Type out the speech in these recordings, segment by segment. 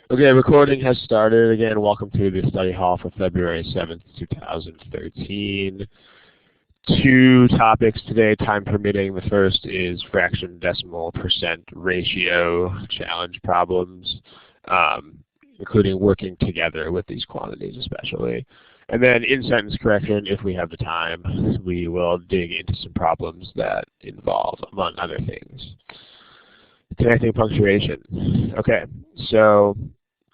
Okay, recording has started. Again, welcome to the study hall for February 7th, 2013. Two topics today, time permitting. The first is fraction decimal percent ratio challenge problems, including working together with these quantities especially. And then in-sentence correction, if we have the time, we will dig into some problems that involve, among other things, connecting punctuation. Okay, so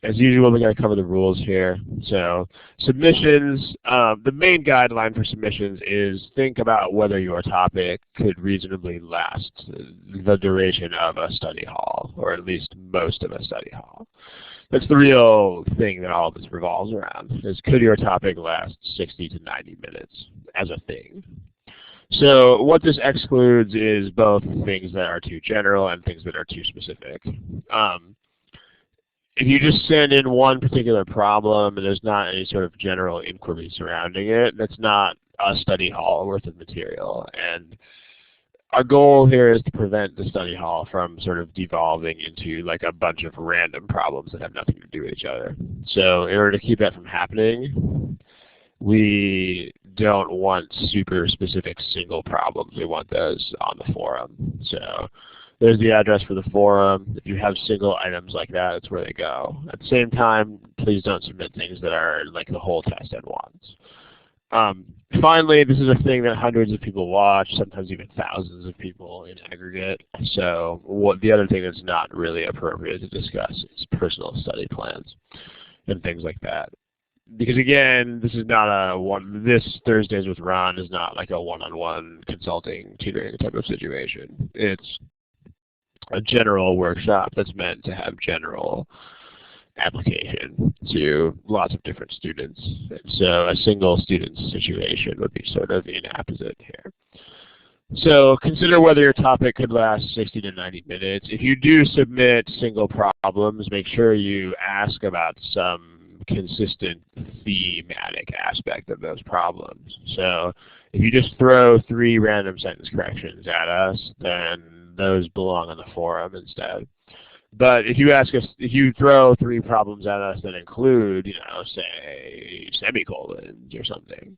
as usual, we're going to cover the rules here. So submissions, the main guideline for submissions is think about whether your topic could reasonably last the duration of a study hall, or at least most of a study hall. That's the real thing that all of this revolves around, is could your topic last 60 to 90 minutes as a thing? So what this excludes is both things that are too general and things that are too specific. If you just send in one particular problem and there's not any sort of general inquiry surrounding it, that's not a study hall worth of material. And our goal here is to prevent the study hall from sort of devolving into like a bunch of random problems that have nothing to do with each other. So in order to keep that from happening, we don't want super specific single problems. We want those on the forum. So there's the address for the forum. If you have single items like that, that's where they go. At the same time, please don't submit things that are like the whole test at once. Finally, this is a thing that hundreds of people watch, sometimes even thousands of people in aggregate. So the other thing that's not really appropriate to discuss is personal study plans and things like that. Because again, this is not this Thursdays with Ron is not like a one-on-one consulting, tutoring type of situation. It's a general workshop that's meant to have general application to lots of different students. And so a single student situation would be sort of inapposite here. So consider whether your topic could last 60 to 90 minutes. If you do submit single problems, make sure you ask about some consistent thematic aspect of those problems. So if you just throw 3 random sentence corrections at us, then those belong on the forum instead. But if you throw 3 problems at us that include, say semicolons or something,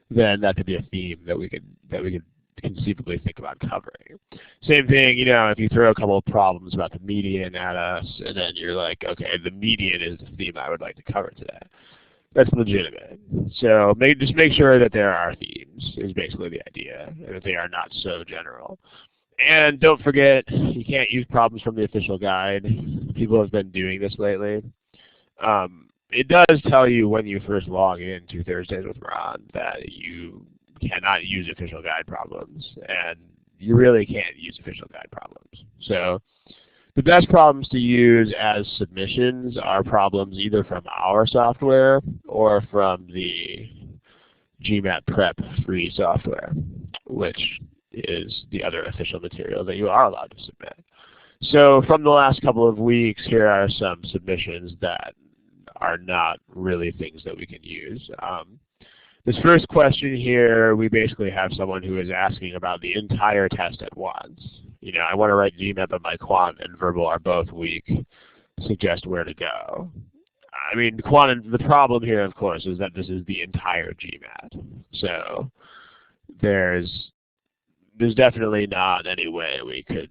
then that could be a theme that we could conceivably think about covering. Same thing, if you throw a couple of problems about the median at us, and then you're like, okay, the median is the theme I would like to cover today. That's legitimate. So just make sure that there are themes is basically the idea, and that they are not so general. And don't forget, you can't use problems from the official guide. People have been doing this lately. It does tell you when you first log in to Thursdays with Ron that you cannot use official guide problems, and you really can't use official guide problems. So the best problems to use as submissions are problems either from our software or from the gmatprep free software, which is the other official material that you are allowed to submit. So from the last couple of weeks, here are some submissions that are not really things that we can use. This first question here, we basically have someone who is asking about the entire test at once. I want to write GMAT, but my Quant and verbal are both weak. Suggest where to go. I mean, the problem here, of course, is that this is the entire GMAT. So there's definitely not any way we could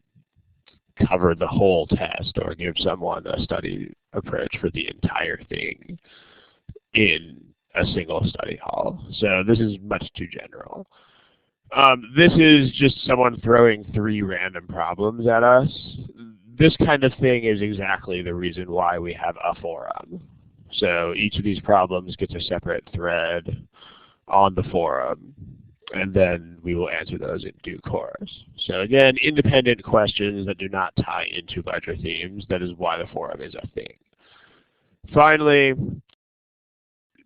cover the whole test or give someone a study approach for the entire thing in a single study hall. So this is much too general. This is just someone throwing 3 random problems at us. This kind of thing is exactly the reason why we have a forum. So each of these problems gets a separate thread on the forum, and then we will answer those in due course. So again, independent questions that do not tie into larger themes. That is why the forum is a thing. Finally,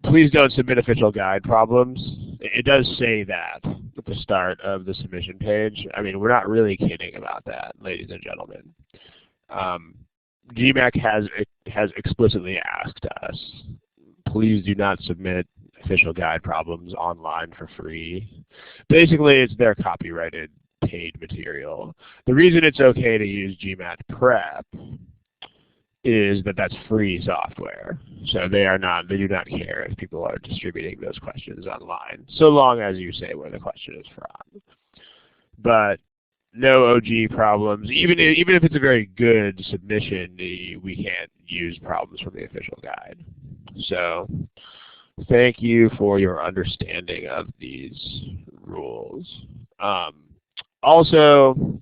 please don't submit official guide problems. It does say that at the start of the submission page. I mean, we're not really kidding about that, ladies and gentlemen. GMAT has explicitly asked us, please do not submit official guide problems online for free. Basically, it's their copyrighted paid material. The reason it's okay to use gmatprep is that that's free software. So they do not care if people are distributing those questions online, so long as you say where the question is from. But no OG problems. Even if it's a very good submission, we can't use problems from the official guide. So thank you for your understanding of these rules. Also,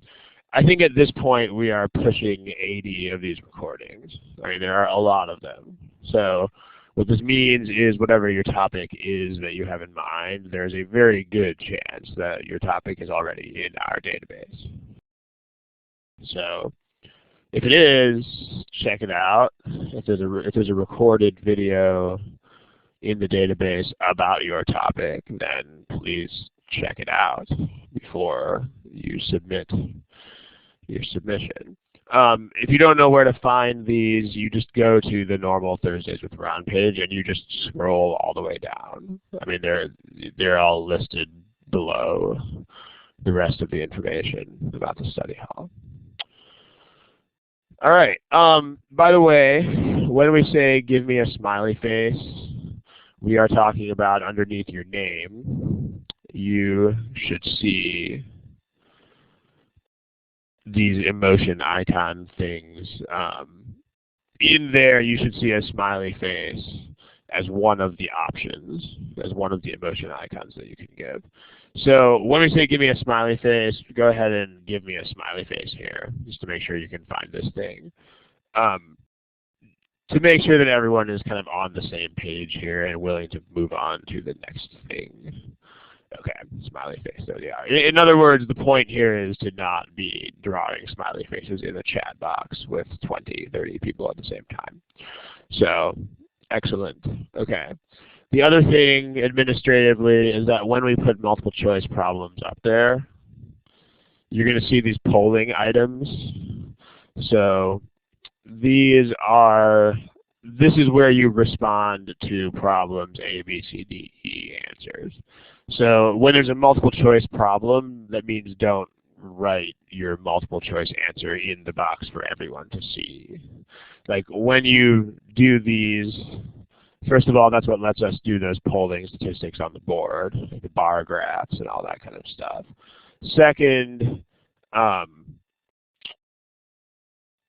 I think at this point we are pushing 80 of these recordings. I mean, there are a lot of them. So what this means is whatever your topic is that you have in mind, there's a very good chance that your topic is already in our database. So if it is, check it out. If there's a recorded video in the database about your topic, then please check it out before you submit your submission. If you don't know where to find these, you just go to the normal Thursdays with Ron page and you just scroll all the way down. I mean, they're all listed below the rest of the information about the study hall. All right. By the way, when we say give me a smiley face, we are talking about underneath your name. You should see these emotion icon things. In there, you should see a smiley face as one of the options, as one of the emotion icons that you can give. So when we say give me a smiley face, go ahead and give me a smiley face here, just to make sure you can find this thing. To make sure that everyone is kind of on the same page here and willing to move on to the next thing. Okay, smiley face, there they are. In other words, the point here is to not be drawing smiley faces in the chat box with 20, 30 people at the same time. So, excellent. Okay. The other thing administratively is that when we put multiple choice problems up there, you're going to see these polling items. So this is where you respond to problems A, B, C, D, E answers. So when there's a multiple choice problem, that means don't write your multiple choice answer in the box for everyone to see. Like when you do these, first of all, that's what lets us do those polling statistics on the board, like the bar graphs and all that kind of stuff. Second,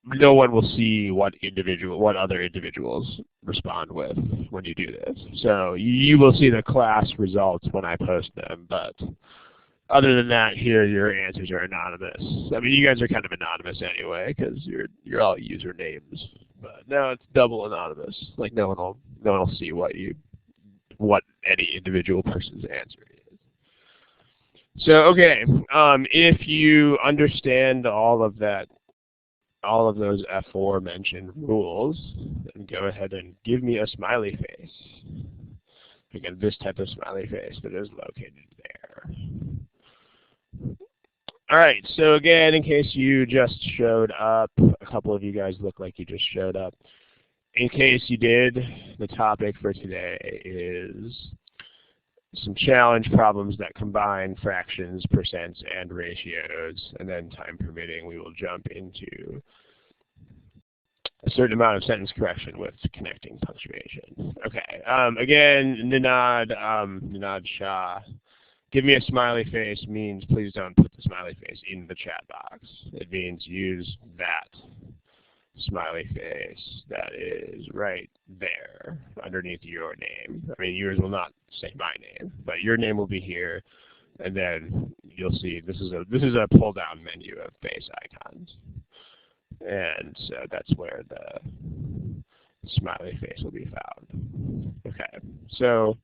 no one will see what other individuals respond with when you do this. So you will see the class results when I post them, but other than that, here your answers are anonymous. I mean, you guys are kind of anonymous anyway because you're all usernames, but now it's double anonymous. Like no one will see what any individual person's answer is. So okay, if you understand all of those aforementioned rules, then go ahead and give me a smiley face. Again, this type of smiley face that is located there. All right, so again, in case you just showed up, a couple of you guys look like you just showed up. In case you did, the topic for today is some challenge problems that combine fractions, percents, and ratios, and then time permitting, we will jump into a certain amount of sentence correction with connecting punctuation. Okay, again, Ninad Shah. Give me a smiley face means please don't put the smiley face in the chat box. It means use that smiley face that is right there underneath your name. I mean, yours will not say my name, but your name will be here, and then you'll see this is a pull-down menu of face icons, and so that's where the smiley face will be found. Okay, so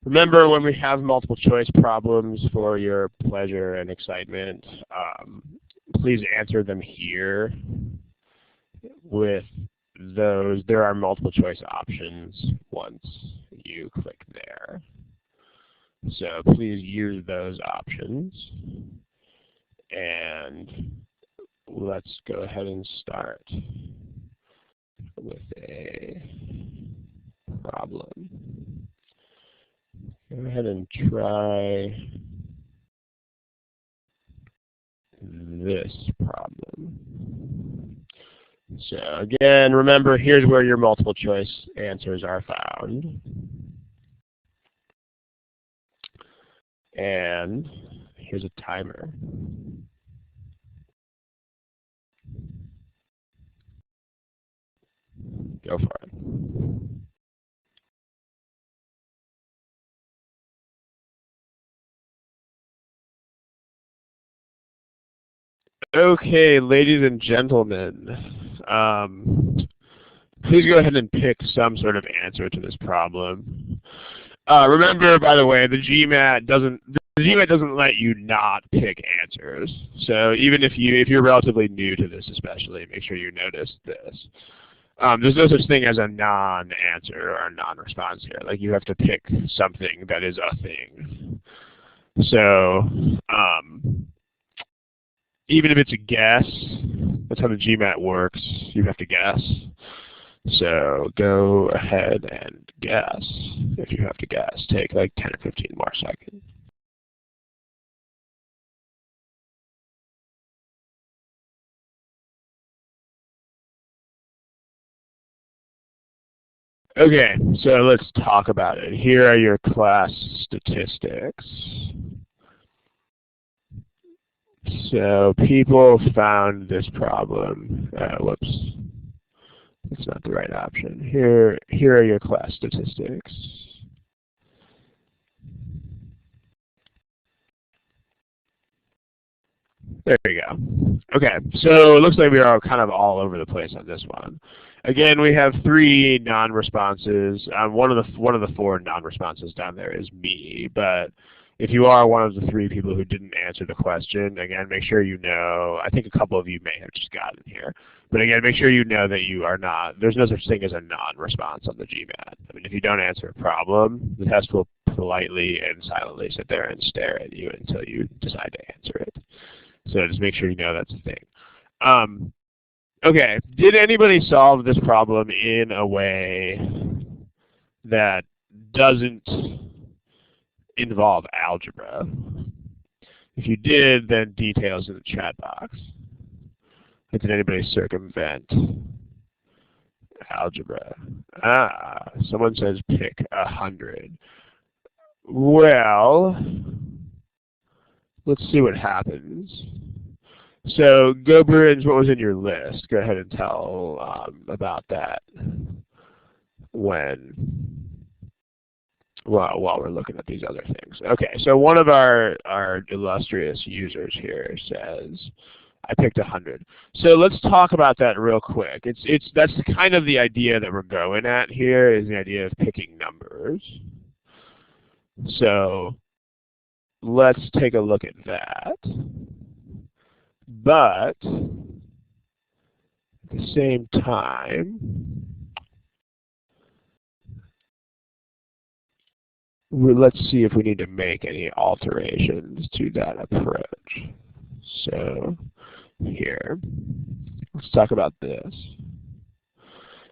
remember when we have multiple choice problems for your pleasure and excitement, please answer them here. With those, there are multiple choice options once you click there. So please use those options. And let's go ahead and start with a problem. Go ahead and try this problem. So again, remember, here's where your multiple choice answers are found. And here's a timer. Go for it. Okay, ladies and gentlemen, please go ahead and pick some sort of answer to this problem. Remember, by the way, the GMAT doesn't let you not pick answers. So even if you're relatively new to this, especially, make sure you notice this. There's no such thing as a non-answer or a non-response here. Like, you have to pick something that is a thing. So even if it's a guess, that's how the GMAT works. You have to guess. So go ahead and guess if you have to guess. Take like 10 or 15 more seconds. Okay, so let's talk about it. Here are your class statistics. So people found this problem. Whoops, that's not the right option. Here are your class statistics. There you go. Okay, so it looks like we are kind of all over the place on this one. Again, we have 3 non-responses. One of the 4 non-responses down there is me, but if you are one of the 3 people who didn't answer the question, again, make sure you know. I think a couple of you may have just gotten here, but again, make sure you know that you are not. There's no such thing as a non-response on the GMAT. I mean, if you don't answer a problem, the test will politely and silently sit there and stare at you until you decide to answer it. So just make sure you know that's a thing. Okay, did anybody solve this problem in a way that doesn't involve algebra? If you did, then details in the chat box. Did anybody circumvent algebra? Someone says pick 100. Well, let's see what happens. So, Go Bruins, what was in your list? Go ahead and tell about that while we're looking at these other things. Okay, so one of our illustrious users here says, I picked 100. So let's talk about that real quick. That's kind of the idea that we're going at here, is the idea of picking numbers. So let's take a look at that. But at the same time, let's see if we need to make any alterations to that approach. So here, let's talk about this.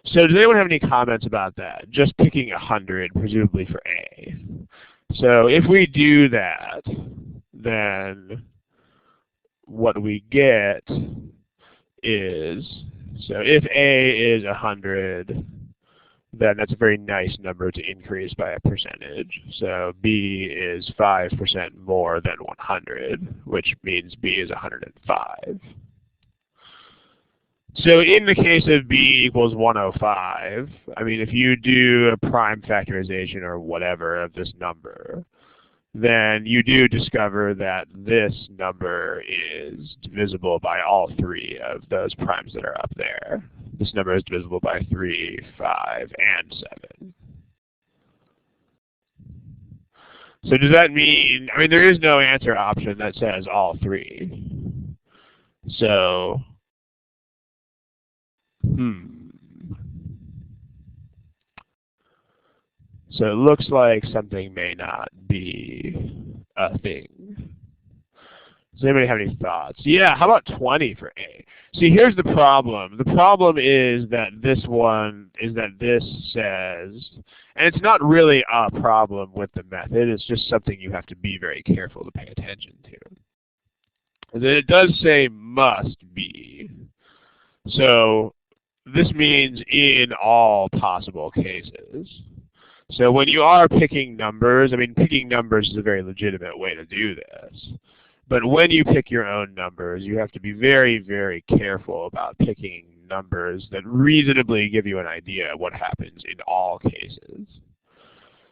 So does anyone have any comments about that? Just picking 100, presumably for A. So if we do that, then what we get is, so if A is 100, then that's a very nice number to increase by a percentage. So B is 5% more than 100, which means B is 105. So in the case of B equals 105, I mean, if you do a prime factorization or whatever of this number, then you do discover that this number is divisible by all 3 of those primes that are up there. This number is divisible by 3, 5, and 7. So does that mean, I mean, there is no answer option that says all 3. So, So it looks like something may not be a thing. Does anybody have any thoughts? Yeah, how about 20 for A? See, here's the problem. The problem is that this says, and it's not really a problem with the method, it's just something you have to be very careful to pay attention to. And then it does say must be. So this means in all possible cases. So when you are picking numbers, I mean, picking numbers is a very legitimate way to do this. But when you pick your own numbers, you have to be very, very careful about picking numbers that reasonably give you an idea of what happens in all cases.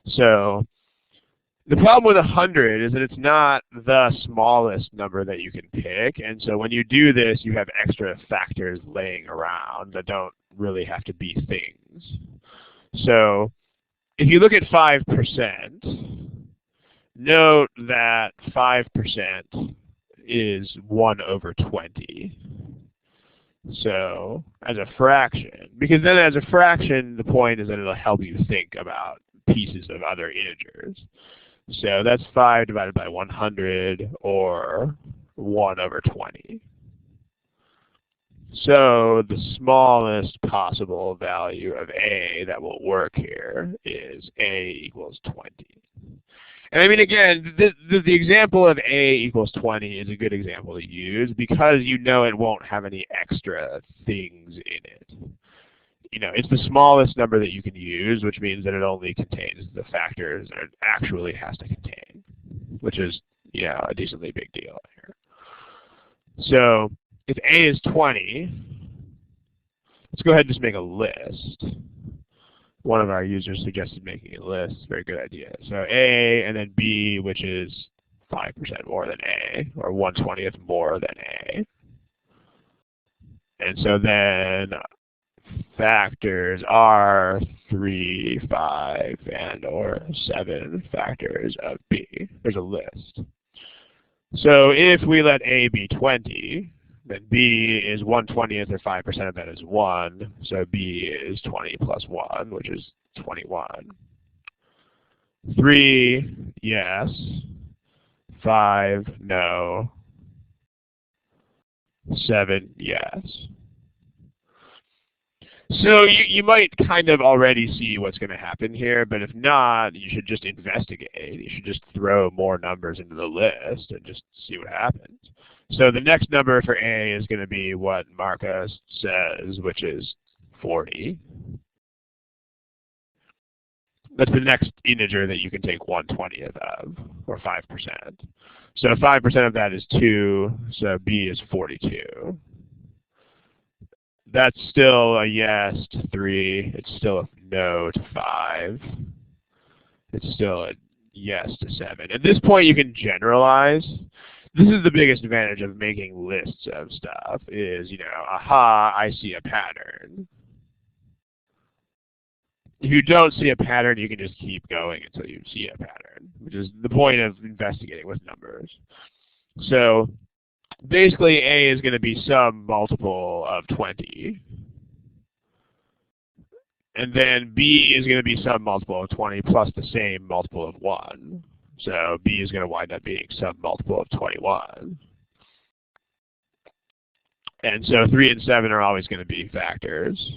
So the problem with 100 is that it's not the smallest number that you can pick, and so when you do this, you have extra factors laying around that don't really have to be things. So if you look at 5%, note that 5% is 1 over 20. So as a fraction, because then as a fraction, the point is that it'll help you think about pieces of other integers. So that's 5 divided by 100, or 1 over 20. So the smallest possible value of A that will work here is A equals 20. And I mean, again, the example of A equals 20 is a good example to use because you know it won't have any extra things in it. You know, it's the smallest number that you can use, which means that it only contains the factors that it actually has to contain, which is, you know, a decently big deal here. So if A is 20, let's go ahead and just make a list. One of our users suggested making a list. Very good idea. So A and then B, which is 5% more than A, or 1/20th more than A. And so then factors are 3, 5, and or 7 factors of B. There's a list. So if we let A be 20, then B is 1/20th, or 5% of that is 1. So B is 20 plus 1, which is 21. 3, yes. 5, no. 7, yes. So you might kind of already see what's going to happen here, but if not, you should just investigate. You should just throw more numbers into the list and just see what happens. So the next number for A is going to be what Marcus says, which is 40. That's the next integer that you can take 1/20th of, or 5%. So 5% of that is 2, so B is 42. That's still a yes to 3. It's still a no to 5. It's still a yes to 7. At this point, you can generalize. This is the biggest advantage of making lists of stuff is, you know, aha, I see a pattern. If you don't see a pattern, you can just keep going until you see a pattern, which is the point of investigating with numbers. So basically, A is going to be some multiple of 20. And then B is going to be some multiple of 20 plus the same multiple of 1. So B is going to wind up being some multiple of 21. And so 3 and 7 are always going to be factors.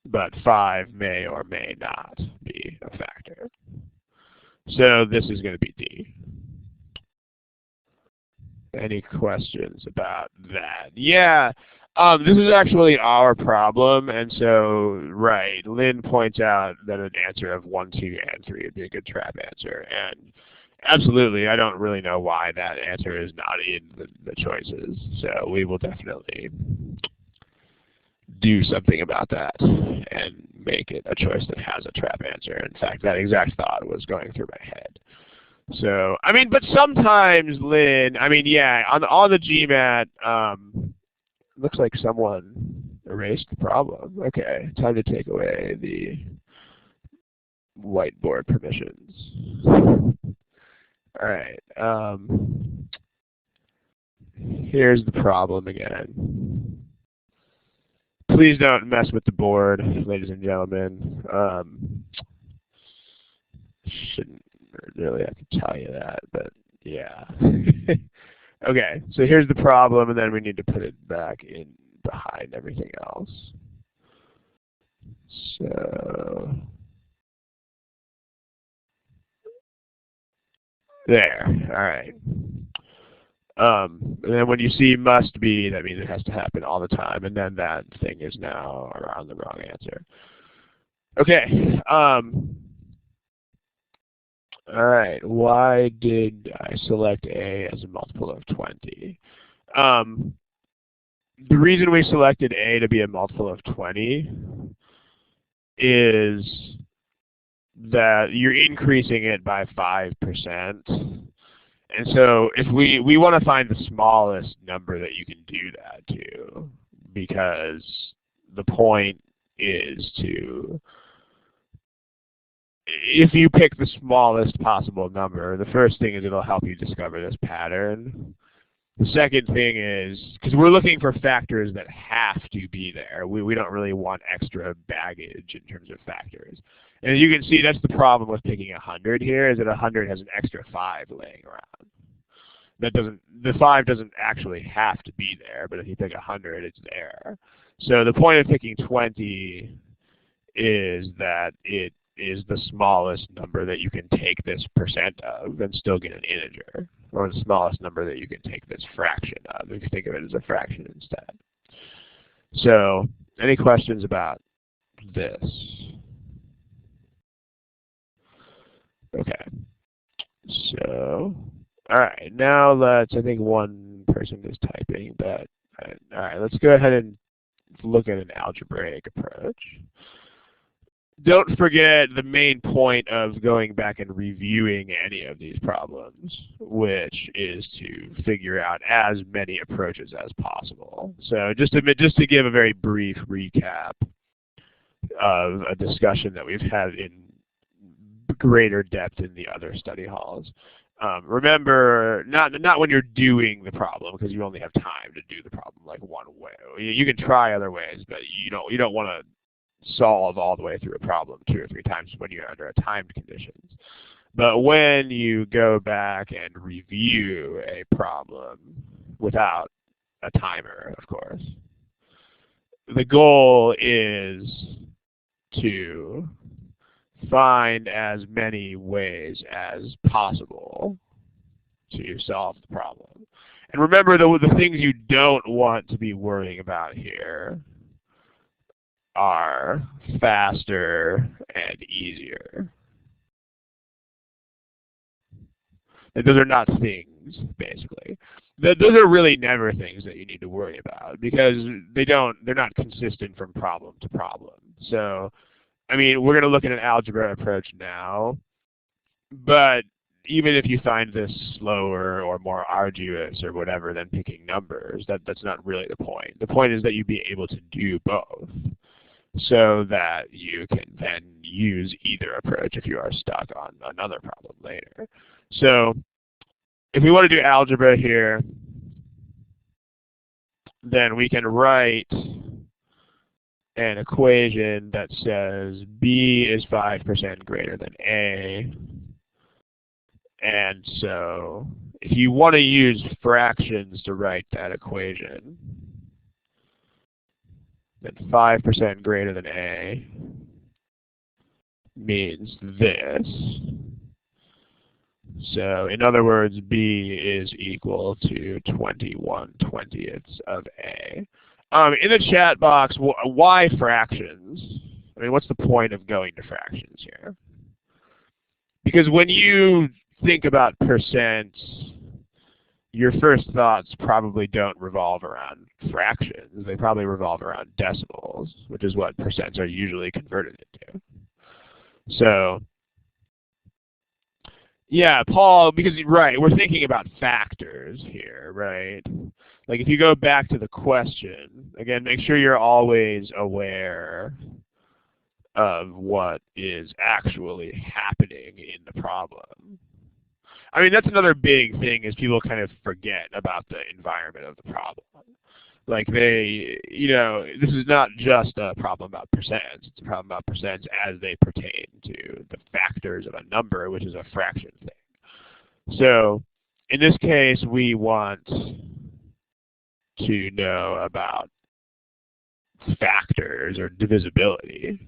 But 5 may or may not be a factor. So this is going to be D. Any questions about that? Yeah, this is actually our problem, and so, right, Lynn points out that an answer of 1, 2, and 3 would be a good trap answer, and absolutely, I don't really know why that answer is not in the choices, so we will definitely do something about that and make it a choice that has a trap answer. In fact, that exact thought was going through my head. So, I mean, but sometimes, Lynn, I mean, yeah, on the GMAT, looks like someone erased the problem. Okay, time to take away the whiteboard permissions. All right, here's the problem again. Please don't mess with the board, ladies and gentlemen. Shouldn't really have to tell you that, but yeah. Okay, so here's the problem, and then we need to put it back in behind everything else. So there, all right. And then when you see must be, that means it has to happen all the time, and then that thing is now around the wrong answer. Okay. All right. Why did I select A as a multiple of 20? The reason we selected A to be a multiple of 20 is that you're increasing it by 5%. And so if we want to find the smallest number that you can do that to, because the point is to, if you pick the smallest possible number, the first thing is it'll help you discover this pattern. The second thing is, because we're looking for factors that have to be there. We don't really want extra baggage in terms of factors. And as you can see, that's the problem with picking 100 here, is that 100 has an extra 5 laying around. The 5 doesn't actually have to be there, but if you pick 100, it's there. So the point of picking 20 is that it is the smallest number that you can take this percent of and still get an integer, or the smallest number that you can take this fraction of, if you think of it as a fraction instead. So, any questions about this? Okay. So, all right, now let's, I think one person is typing, but, all right, let's go ahead and look at an algebraic approach. Don't forget the main point of going back and reviewing any of these problems, which is to figure out as many approaches as possible. So just to give a very brief recap of a discussion that we've had in greater depth in the other study halls. Remember, not when you're doing the problem, because you only have time to do the problem like one way. You can try other ways, but you don't want to solve all the way through a problem 2 or 3 times when you're under a timed conditions. But when you go back and review a problem without a timer, of course, the goal is to find as many ways as possible to solve the problem. And remember, the things you don't want to be worrying about here are faster and easier. And those are not things, basically. Those are really never things that you need to worry about, because they're not consistent from problem to problem. So, I mean, we're going to look at an algebra approach now, but even if you find this slower or more arduous or whatever than picking numbers, that's not really the point. The point is that you be able to do both, so that you can then use either approach if you are stuck on another problem later. So if we want to do algebra here, then we can write an equation that says B is 5% greater than A. And so if you want to use fractions to write that equation, then 5% greater than A means this. So in other words, B is equal to 21/20 of A. In the chat box, why fractions? I mean, what's the point of going to fractions here? Because when you think about percents, your first thoughts probably don't revolve around fractions. They probably revolve around decimals, which is what percents are usually converted into. So, yeah, Paul, because, right, we're thinking about factors here, right? Like if you go back to the question, again, make sure you're always aware of what is actually happening in the problem. I mean, that's another big thing, is people kind of forget about the environment of the problem. Like this is not just a problem about percents. It's a problem about percents as they pertain to the factors of a number, which is a fraction thing. So in this case, we want to know about factors or divisibility.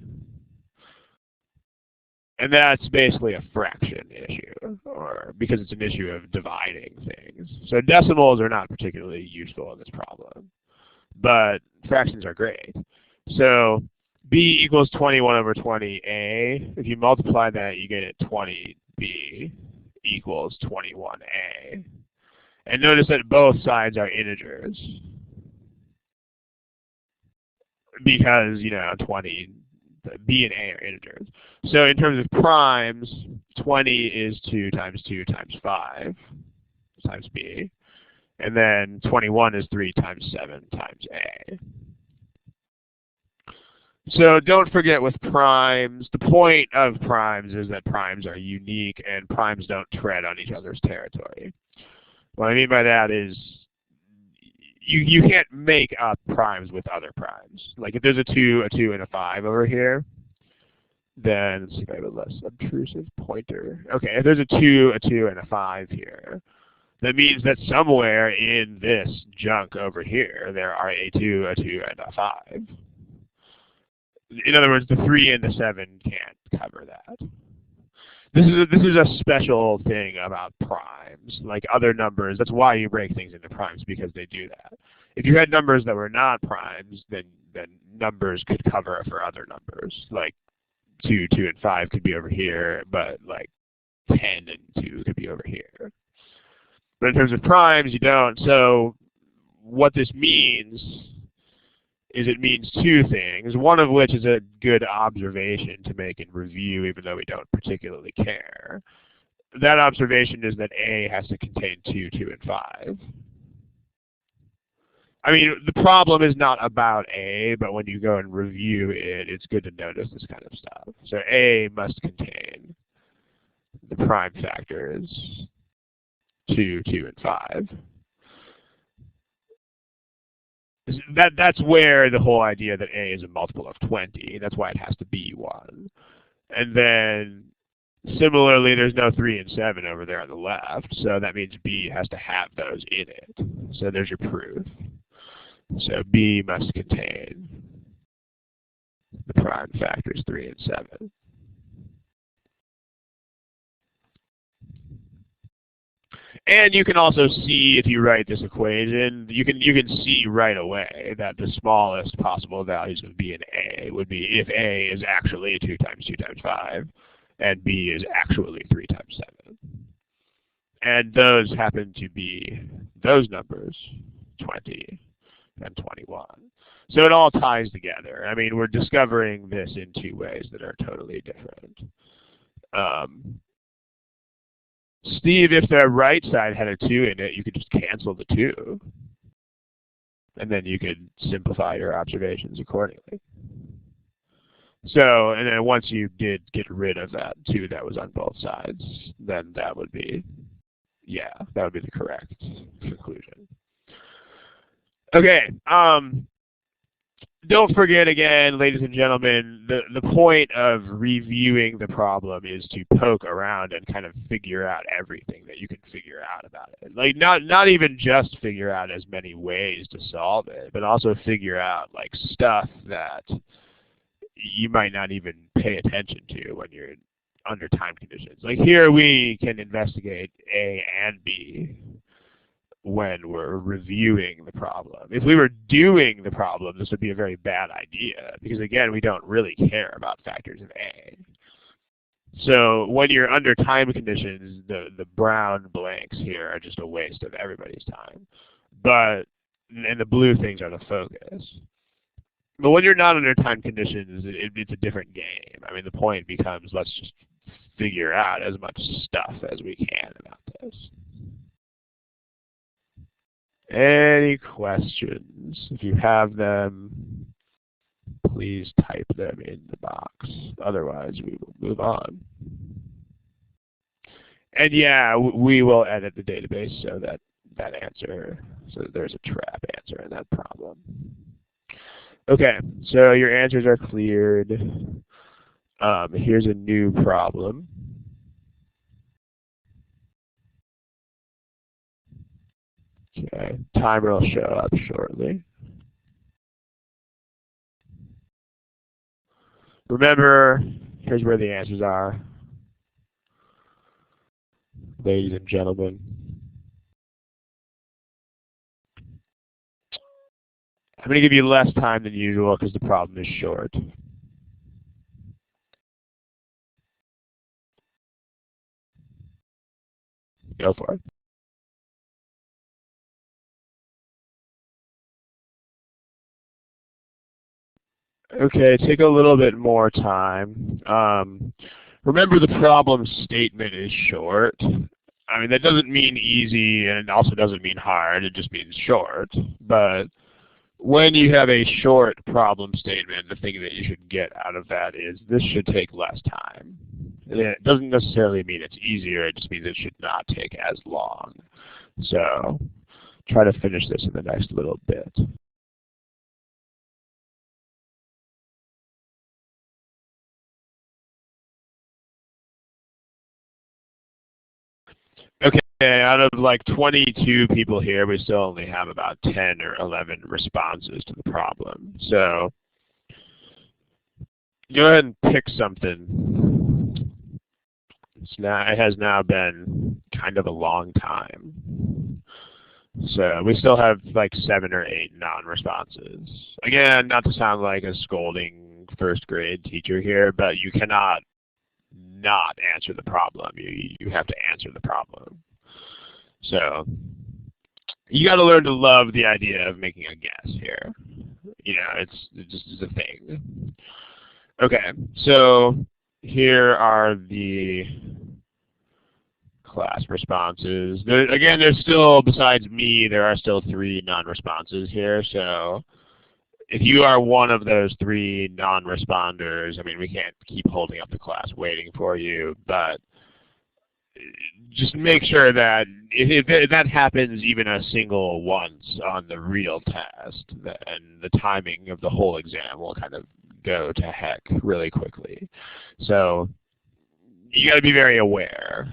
And that's basically a fraction issue, or because it's an issue of dividing things. So decimals are not particularly useful in this problem, but fractions are great. So b equals 21 over 20a. If you multiply that, you get it 20b equals 21a. And notice that both sides are integers, because, 20, b and a are integers. So in terms of primes, 20 is 2 times 5 times b. And then 21 is 3 times 7 times a. So don't forget with primes, the point of primes is that primes are unique and primes don't tread on each other's territory. What I mean by that is you can't make up primes with other primes. Like if there's a 2, and a 5 over here, then let's see if I have a less obtrusive pointer. Okay, if there's a 2, and a 5 here, that means that somewhere in this junk over here, there are a 2, and a 5. In other words, the 3 and the 7 can't cover that. This is a special thing about primes. Like other numbers, that's why you break things into primes, because they do that. If you had numbers that were not primes, then numbers could cover for other numbers. Like 2, and 5 could be over here, but like 10 and 2 could be over here. But in terms of primes, you don't. So what this means is it means two things, one of which is a good observation to make in review, even though we don't particularly care. That observation is that A has to contain 2, and 5. I mean, the problem is not about A, but when you go and review it, it's good to notice this kind of stuff. So A must contain the prime factors 2, and 5. That's where the whole idea that A is a multiple of 20, that's why it has to be 1. And then similarly, there's no 3 and 7 over there on the left, so that means B has to have those in it. So there's your proof. So B must contain the prime factors 3 and 7. And you can also see, if you write this equation, you can see right away that the smallest possible values of B and A would be if A is actually 2 times 5, and B is actually 3 times 7. And those happen to be those numbers, 20 and 21. So it all ties together. I mean, we're discovering this in two ways that are totally different. Steve, if the right side had a 2 in it, you could just cancel the 2. And then you could simplify your observations accordingly. So, and then once you did get rid of that 2 that was on both sides, then that would be, yeah, that would be the correct conclusion. Okay, don't forget again, ladies and gentlemen, the point of reviewing the problem is to poke around and kind of figure out everything that you can figure out about it. Like not even just figure out as many ways to solve it, but also figure out like stuff that you might not even pay attention to when you're under time conditions. Like here we can investigate A and B when we're reviewing the problem. If we were doing the problem, this would be a very bad idea, because again, we don't really care about factors of A. So when you're under time conditions, the brown blanks here are just a waste of everybody's time. And the blue things are the focus. But when you're not under time conditions, it's a different game. I mean, the point becomes, let's just figure out as much stuff as we can about this. Any questions? If you have them, please type them in the box. Otherwise, we will move on. And yeah, we will edit the database so that there's a trap answer in that problem. Okay, so your answers are cleared. Here's a new problem. Okay, timer will show up shortly. Remember, here's where the answers are. ladies and gentlemen. I'm going to give you less time than usual because the problem is short. Go for it. Okay, take a little bit more time. Remember, the problem statement is short. I mean, that doesn't mean easy, and it also doesn't mean hard. It just means short. But when you have a short problem statement, the thing that you should get out of that is this should take less time. It doesn't necessarily mean it's easier. It just means it should not take as long. So try to finish this in the next little bit. Okay, out of like 22 people here, we still only have about 10 or 11 responses to the problem. So go ahead and pick something. It has now been kind of a long time. So we still have like 7 or 8 non-responses. Again, not to sound like a scolding first grade teacher here, but you cannot not answer the problem. You have to answer the problem. So you got to learn to love the idea of making a guess here. You know, it's just a thing. Okay, so here are the class responses. Again, there's still, besides me, there are still 3 non-responses here. So if you are one of those 3 non-responders, I mean, we can't keep holding up the class waiting for you, but just make sure that if that happens even a single once on the real test, then the timing of the whole exam will kind of go to heck really quickly. So you got to be very aware.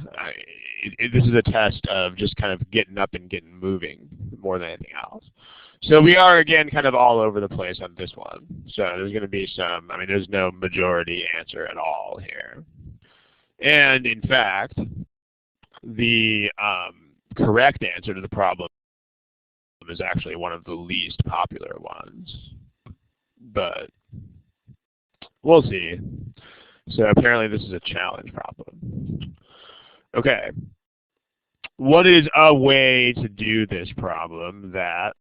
This is a test of just kind of getting up and getting moving more than anything else. So we are, again, kind of all over the place on this one. So there's going to be some, I mean, there's no majority answer at all here. And in fact, the correct answer to the problem is actually one of the least popular ones. But we'll see. So apparently this is a challenge problem. Okay. What is a way to do this problem that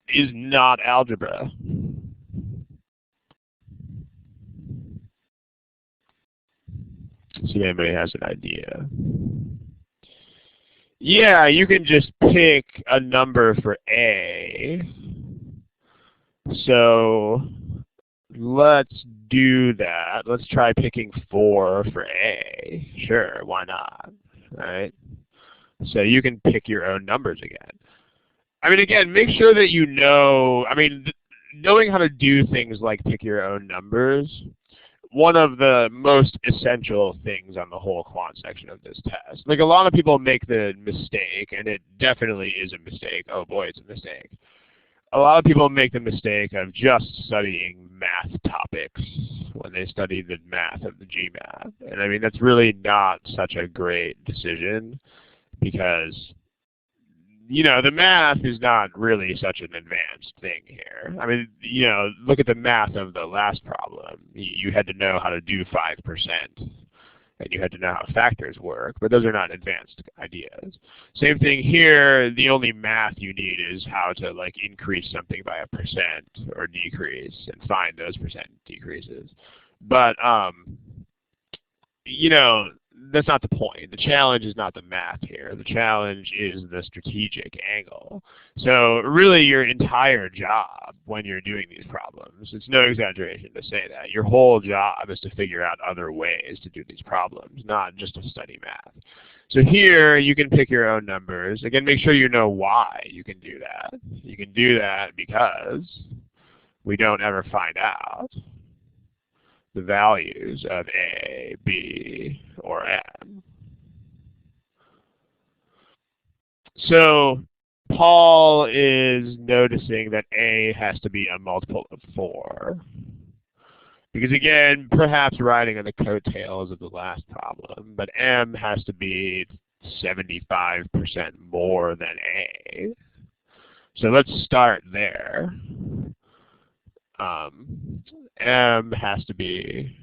is not algebra? See if anybody has an idea. Yeah, you can just pick a number for A. So let's do that. Let's try picking 4 for A. Sure, why not? Right? So you can pick your own numbers again. I mean, again, make sure that you know, I mean, knowing how to do things like pick your own numbers, one of the most essential things on the whole quant section of this test. Like, a lot of people make the mistake, and it definitely is a mistake. Oh boy, it's a mistake. A lot of people make the mistake of just studying math topics when they study the math of the GMAT. And I mean, that's really not such a great decision because, you know, the math is not really such an advanced thing here. I mean, you know, look at the math of the last problem. You had to know how to do 5%, and you had to know how factors work, but those are not advanced ideas. Same thing here, the only math you need is how to, like, increase something by 1% or decrease and find those percent decreases. But, you know, that's not the point. The challenge is not the math here. The challenge is the strategic angle. So really your entire job when you're doing these problems, it's no exaggeration to say that, your whole job is to figure out other ways to do these problems, not just to study math. So here you can pick your own numbers. Again, make sure you know why you can do that. You can do that because we don't ever find out the values of A, B, or M. So Paul is noticing that A has to be a multiple of 4. Because again, perhaps riding on the coattails of the last problem, but M has to be 75% more than A. So let's start there. M has to be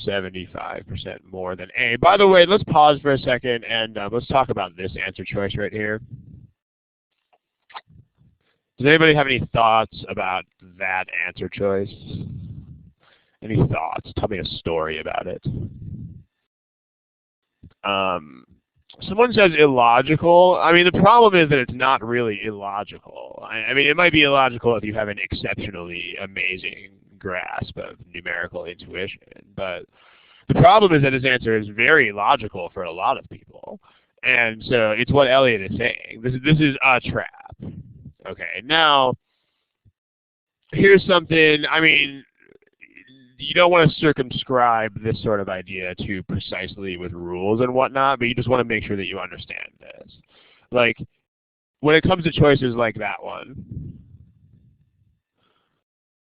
75% more than A. By the way, let's pause for a second and let's talk about this answer choice right here. Does anybody have any thoughts about that answer choice? Any thoughts? Tell me a story about it. Someone says illogical. I mean, the problem is that it's not really illogical. I mean, it might be illogical if you have an exceptionally amazing grasp of numerical intuition, but the problem is that this answer is very logical for a lot of people. And so it's what Elliot is saying. This is a trap. Okay, now, here's something, I mean, you don't want to circumscribe this sort of idea too precisely with rules and whatnot, but you just want to make sure that you understand this. Like, when it comes to choices like that one,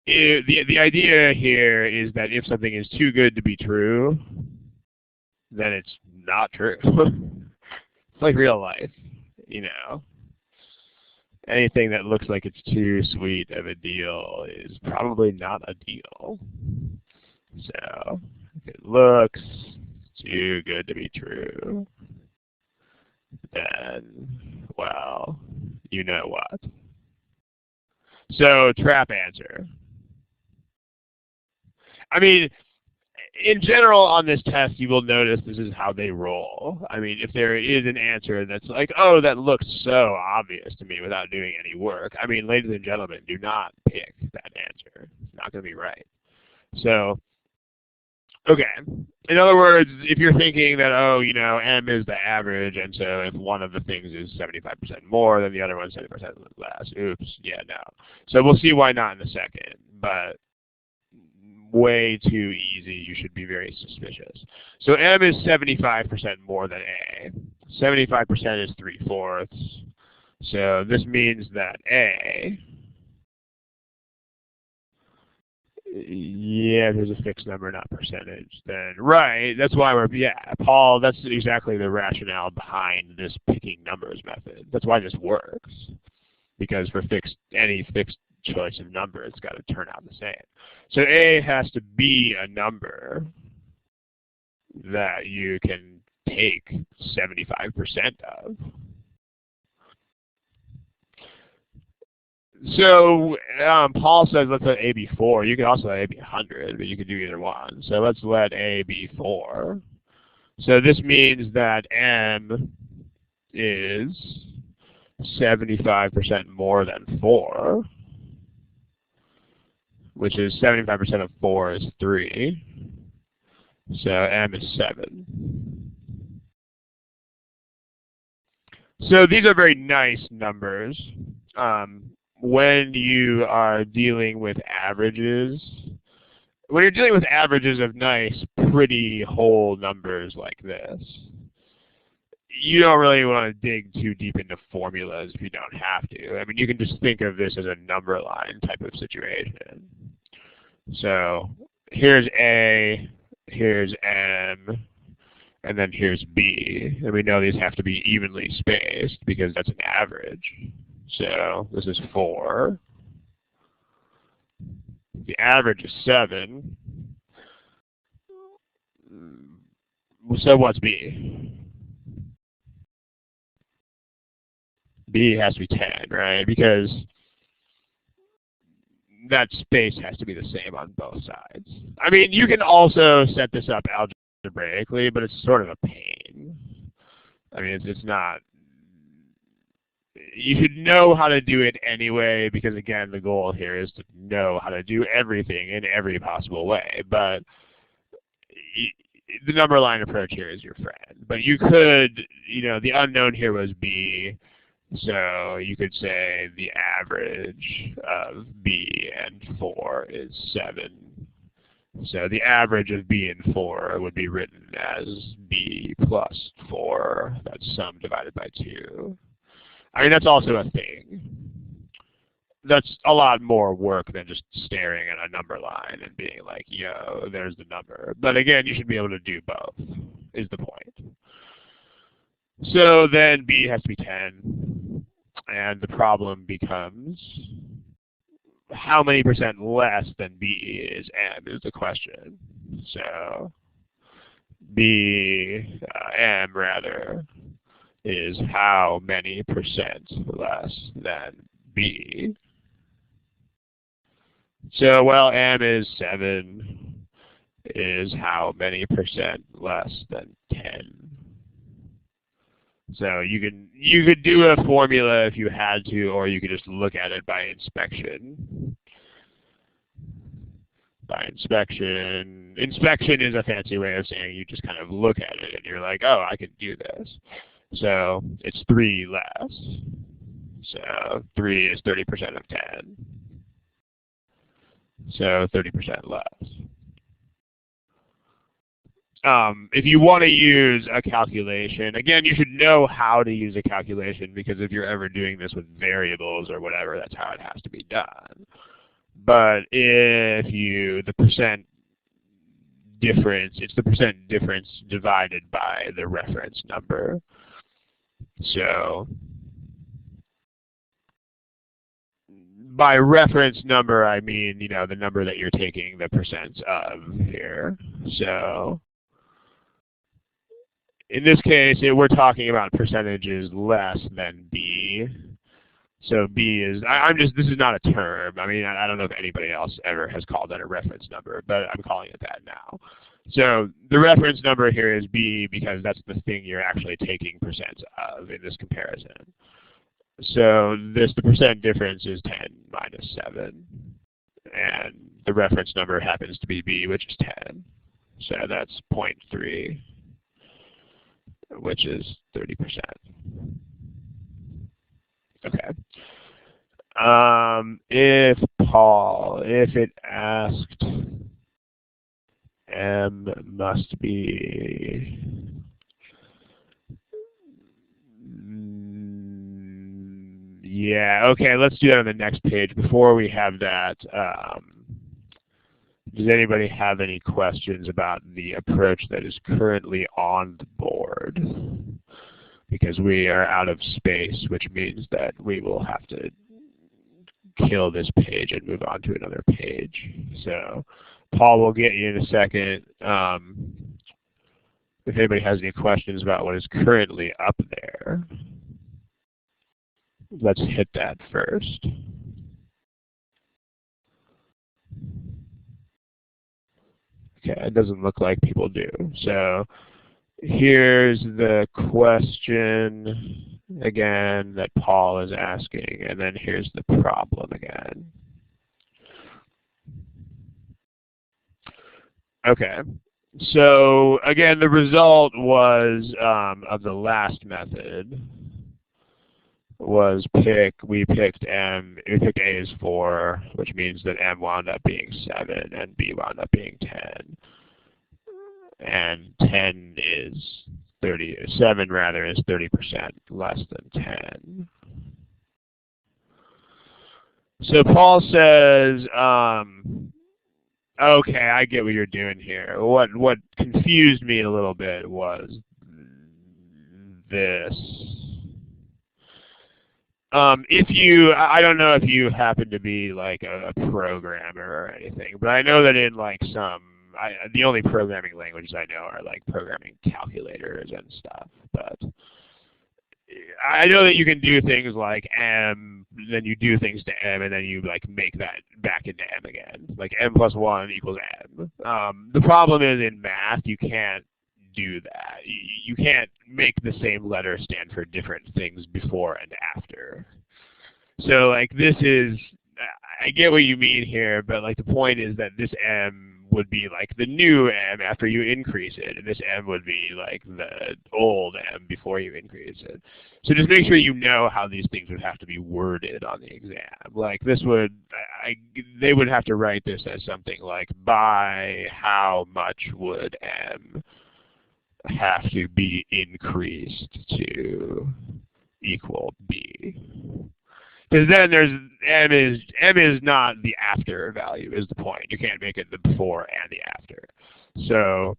the idea here is that if something is too good to be true, then it's not true. It's like real life, you know. Anything that looks like it's too sweet of a deal is probably not a deal. So, if it looks too good to be true, then, well, you know what. So, trap answer. I mean, in general on this test, you will notice this is how they roll. I mean, if there is an answer that's like, oh, that looks so obvious to me without doing any work, I mean, ladies and gentlemen, do not pick that answer. It's not going to be right. So, okay. In other words, if you're thinking that, oh, you know, M is the average, and so if one of the things is 75% more, then the other one's 70% less. Oops, yeah, no. So we'll see why not in a second, but way too easy. You should be very suspicious. So M is 75% more than A. 75% is 3/4. So this means that A, yeah, there's a fixed number, not percentage. Then, right, that's why we're, yeah, Paul, that's exactly the rationale behind this picking numbers method. That's why this works. Because for any fixed choice of number, it's got to turn out the same. So A has to be a number that you can take 75% of. So Paul says let's let A be 4. You could also let A be 100, but you could do either one. So let's let A be 4. So this means that M is 75% more than 4, which is 75% of 4 is 3. So M is 7. So these are very nice numbers. When you are dealing with averages, when you're dealing with averages of nice, pretty whole numbers like this, you don't really want to dig too deep into formulas if you don't have to. I mean, you can just think of this as a number line type of situation. So here's A, here's M, and then here's B. And we know these have to be evenly spaced because that's an average. So this is 4. The average is 7. So what's B? B has to be 10, right? Because that space has to be the same on both sides. I mean, you can also set this up algebraically, but it's sort of a pain. I mean, it's not. You should know how to do it anyway, because again, the goal here is to know how to do everything in every possible way. But the number line approach here is your friend. But you could, you know, the unknown here was B. So you could say the average of B and 4 is 7. So the average of B and 4 would be written as B plus 4. That's sum divided by 2. I mean, that's also a thing. That's a lot more work than just staring at a number line and being like, yo, there's the number. But again, you should be able to do both, is the point. So then B has to be 10. And the problem becomes how many percent less than B is M is the question. So M rather is how many percent less than B. So well, M is 7 is how many percent less than 10. So you could do a formula if you had to, or you could just look at it by inspection. By inspection. Inspection is a fancy way of saying you just kind of look at it and you're like, oh, I can do this. So it's 3 less. So 3 is 30% of 10. So 30% less. If you want to use a calculation, again, you should know how to use a calculation, because if you're ever doing this with variables or whatever, that's how it has to be done. But if the percent difference, it's the percent difference divided by the reference number. So by reference number, I mean, the number that you're taking the percents of here. So in this case, we're talking about percentages less than B. So B is, this is not a term. I mean, I don't know if anybody else ever has called that a reference number, but I'm calling it that now. So the reference number here is B because that's the thing you're actually taking percents of in this comparison. So the percent difference is 10 minus 7. And the reference number happens to be B, which is 10. So that's 0.3. Which is 30%. Okay. If it asked M must be yeah, okay, let's do that on the next page. Before we have that, does anybody have any questions about the approach that is currently on the board? Because we are out of space, which means that we will have to kill this page and move on to another page. So Paul will get you in a second. If anybody has any questions about what is currently up there, let's hit that first. Okay, it doesn't look like people do. So here's the question again that Paul is asking, and then here's the problem again. Okay, so again, the result was of the last method was we picked A is 4, which means that M wound up being 7 and B wound up being 10. And 10 is 7 rather is 30% less than 10. So Paul says, okay, I get what you're doing here. What confused me a little bit was this. I don't know if you happen to be like a programmer or anything, but I know that in like the only programming languages I know are like programming calculators and stuff. But I know that you can do things like M, then you do things to M, and then you like make that back into M again. Like M plus 1 equals M. The problem is in math, you can't do that. You can't make the same letter stand for different things before and after. So like this is, I get what you mean here, but like the point is that this M would be like the new M after you increase it, and this M would be like the old M before you increase it. So just make sure you know how these things would have to be worded on the exam. Like this would, they would have to write this as something like, by how much would M have to be increased to equal B? Because then there's M is not the after value is the point. You can't make it the before and the after. So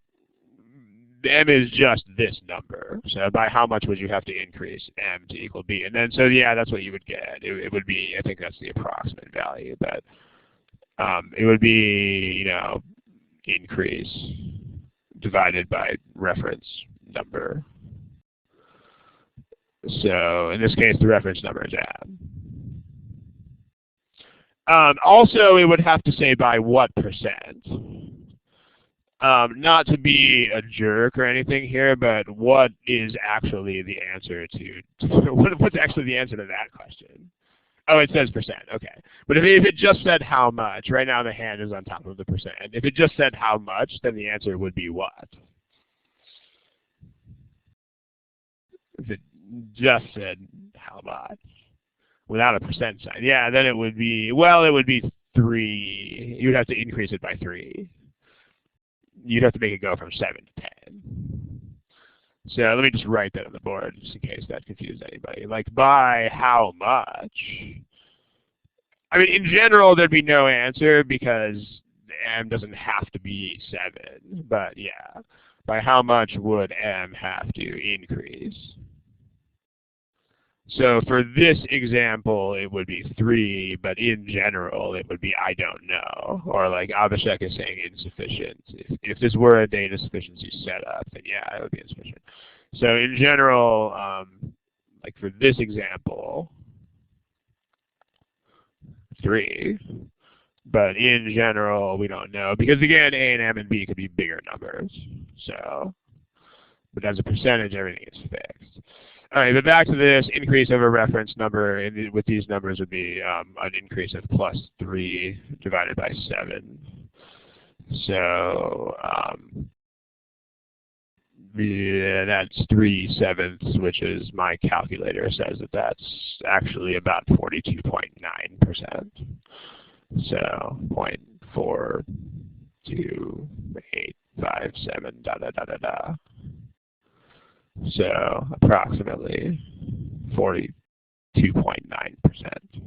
m is just this number. So by how much would you have to increase m to equal b? And then, so yeah, that's what you would get. It would be, I think that's the approximate value, but it would be, you know, increase divided by reference number. So in this case, the reference number is m. Also, it would have to say by what percent. Not to be a jerk or anything here, but what is actually the answer to what's actually the answer to that question? Oh, it says percent. Okay. But if it just said how much, right now the hand is on top of the percent. If it just said how much, then the answer would be what? If it just said how much without a percent sign, yeah, then it would be, well, it would be 3. You would have to increase it by 3. You'd have to make it go from 7 to 10. So let me just write that on the board just in case that confuses anybody. Like, by how much? I mean, in general, there'd be no answer because m doesn't have to be 7. But yeah, by how much would m have to increase? So for this example, it would be 3, but in general, it would be I don't know. Or like Abhishek is saying insufficient. If this were a data sufficiency setup, then yeah, it would be insufficient. So in general, like for this example, 3. But in general, we don't know. Because again, A and M and B could be bigger numbers. So, but as a percentage, everything is fixed. All right, but back to this increase of a reference number, and with these numbers would be an increase of plus 3 divided by 7. So yeah, that's 3/7, which is my calculator says that that's actually about 42.9%. So 0.42857 da da da da da. So approximately 42.9%.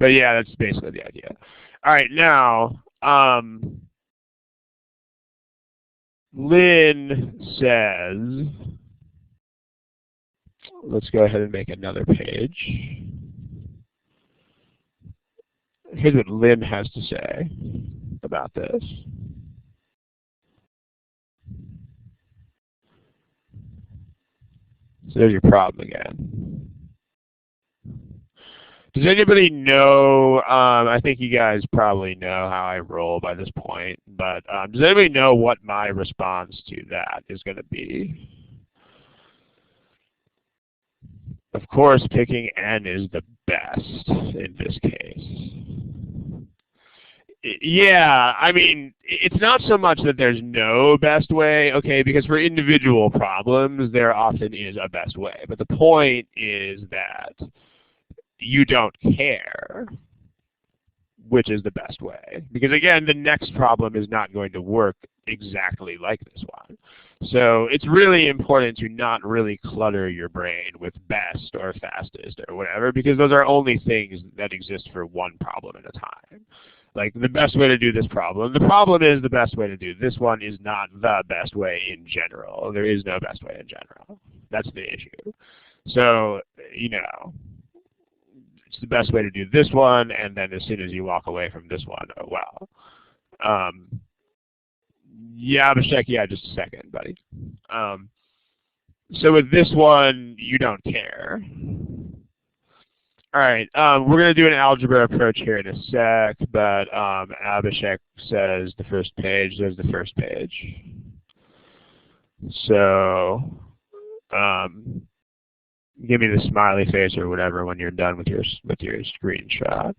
But yeah, that's basically the idea. All right, now Lynn says, let's go ahead and make another page. Here's what Lynn has to say about this. So there's your problem again. Does anybody know, I think you guys probably know how I roll by this point, but does anybody know what my response to that is going to be? Of course, picking n is the best in this case. Yeah, I mean, it's not so much that there's no best way, okay, because for individual problems, there often is a best way. But the point is that you don't care which is the best way. Because again, the next problem is not going to work exactly like this one. So it's really important to not really clutter your brain with best or fastest or whatever, because those are only things that exist for one problem at a time. Like the best way to do this problem. The problem is the best way to do this one is not the best way in general. There is no best way in general. That's the issue. So, you know, it's the best way to do this one, and then as soon as you walk away from this one, oh well. Yeah, Abhishek, yeah, just a second, buddy. So with this one, you don't care. All right, we're going to do an algebra approach here in a sec, but Abhishek says the first page. There's the first page. So give me the smiley face or whatever when you're done with your screenshot.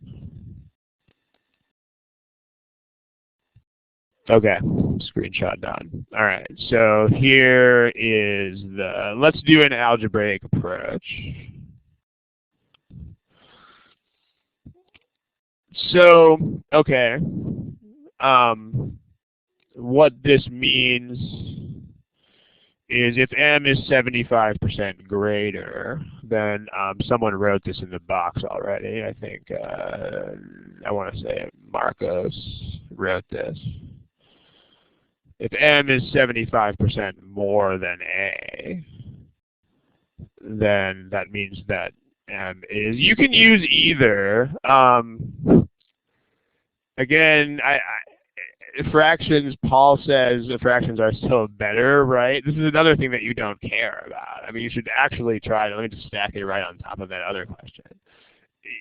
Okay, screenshot done. All right, so here is the, let's do an algebraic approach. So, okay, what this means is if m is 75% greater, then someone wrote this in the box already. I think, I want to say Marcos wrote this. If m is 75% more than a, then that means that m is, you can use either. Again, fractions, Paul says fractions are still better, right? This is another thing that you don't care about. I mean, you should actually try to, let me just stack it right on top of that other question.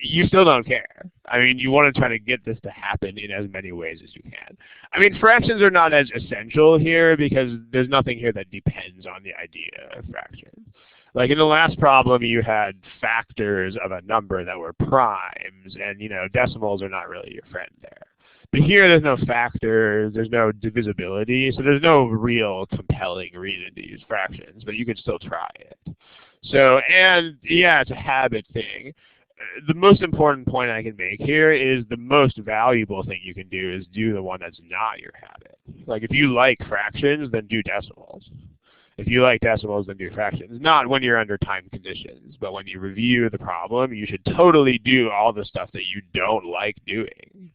You still don't care. I mean, you want to try to get this to happen in as many ways as you can. I mean, fractions are not as essential here because there's nothing here that depends on the idea of fractions. Like in the last problem, you had factors of a number that were primes, and decimals are not really your friend there. But here, there's no factors, there's no divisibility, so there's no real compelling reason to use fractions, but you could still try it. So, and yeah, it's a habit thing. The most important point I can make here is the most valuable thing you can do is do the one that's not your habit. Like if you like fractions, then do decimals. If you like decimals, then do fractions. Not when you're under time conditions, but when you review the problem, you should totally do all the stuff that you don't like doing.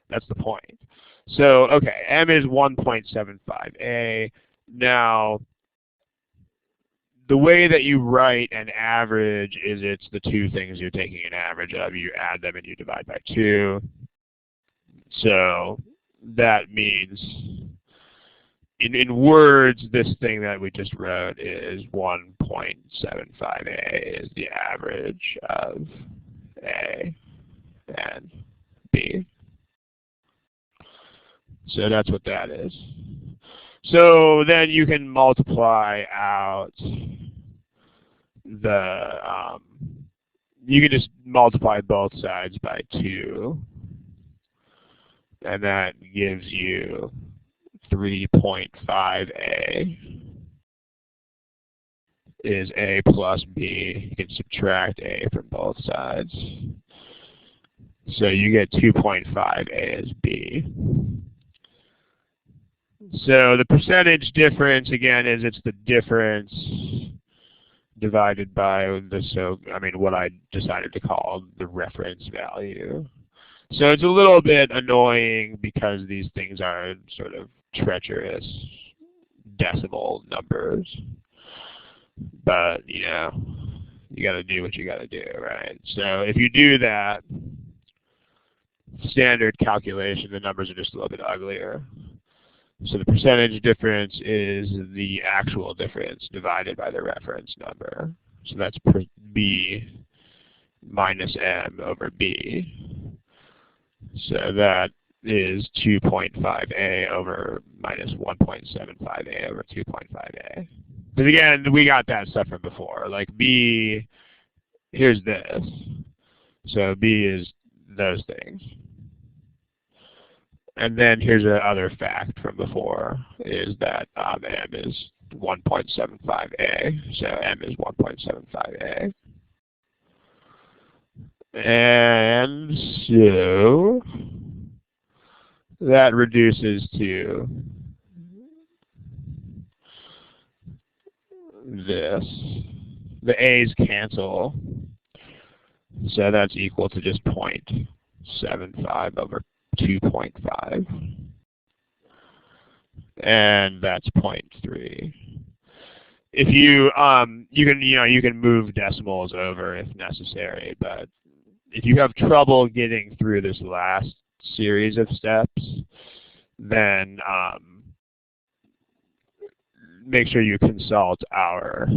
That's the point. So, okay, m is 1.75a. Now, the way that you write an average is it's the two things you're taking an average of. You add them and you divide by 2. So that means, in words, this thing that we just wrote is 1.75a is the average of a and b. So that's what that is. So then you can multiply out you can just multiply both sides by 2. And that gives you 3.5a is a plus b. You can subtract a from both sides. So you get 2.5a is b. So the percentage difference, again, is it's the difference divided by what I decided to call the reference value. So it's a little bit annoying because these things are sort of treacherous decimal numbers. But, you got to do what you got to do, right? So if you do that standard calculation, the numbers are just a little bit uglier. So the percentage difference is the actual difference divided by the reference number. So that's b minus m over b. So that is 2.5a over minus 1.75a over 2.5a. Because again, we got that stuff from before. Like b, here's this. So b is those things. And then here's another fact from before, is that m is 1.75a, so m is 1.75a. And so that reduces to this. The a's cancel, so that's equal to just 0.75 over 2.5, and that's 0.3. If you you can move decimals over if necessary, but if you have trouble getting through this last series of steps, then make sure you consult our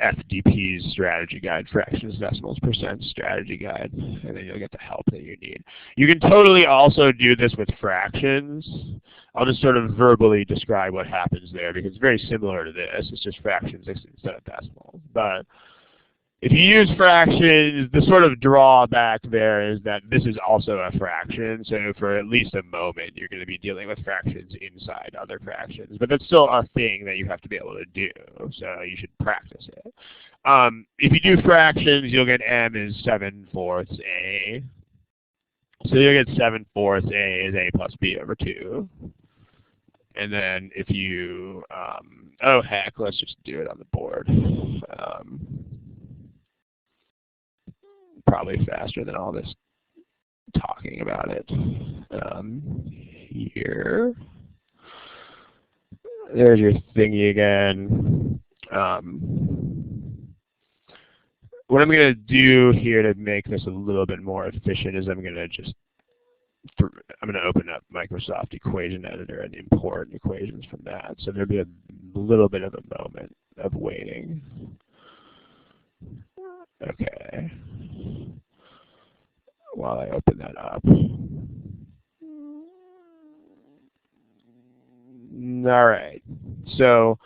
FDP's strategy guide, fractions, decimals, percents strategy guide, and then you'll get the help that you need. You can totally also do this with fractions. I'll just sort of verbally describe what happens there because it's very similar to this. It's just fractions instead of decimals. But if you use fractions, the sort of drawback there is that this is also a fraction. So for at least a moment, you're going to be dealing with fractions inside other fractions. But that's still a thing that you have to be able to do. So you should practice it. If you do fractions, you'll get m is 7/4 a. So you'll get 7/4 a is a plus b over 2. And then if you, oh heck, let's just do it on the board. Probably faster than all this talking about it here. there's your thingy again. What I'm going to do here to make this a little bit more efficient is I'm going to open up Microsoft Equation Editor and import equations from that. So there'll be a little bit of a moment of waiting. Okay. While I open that up. All right. So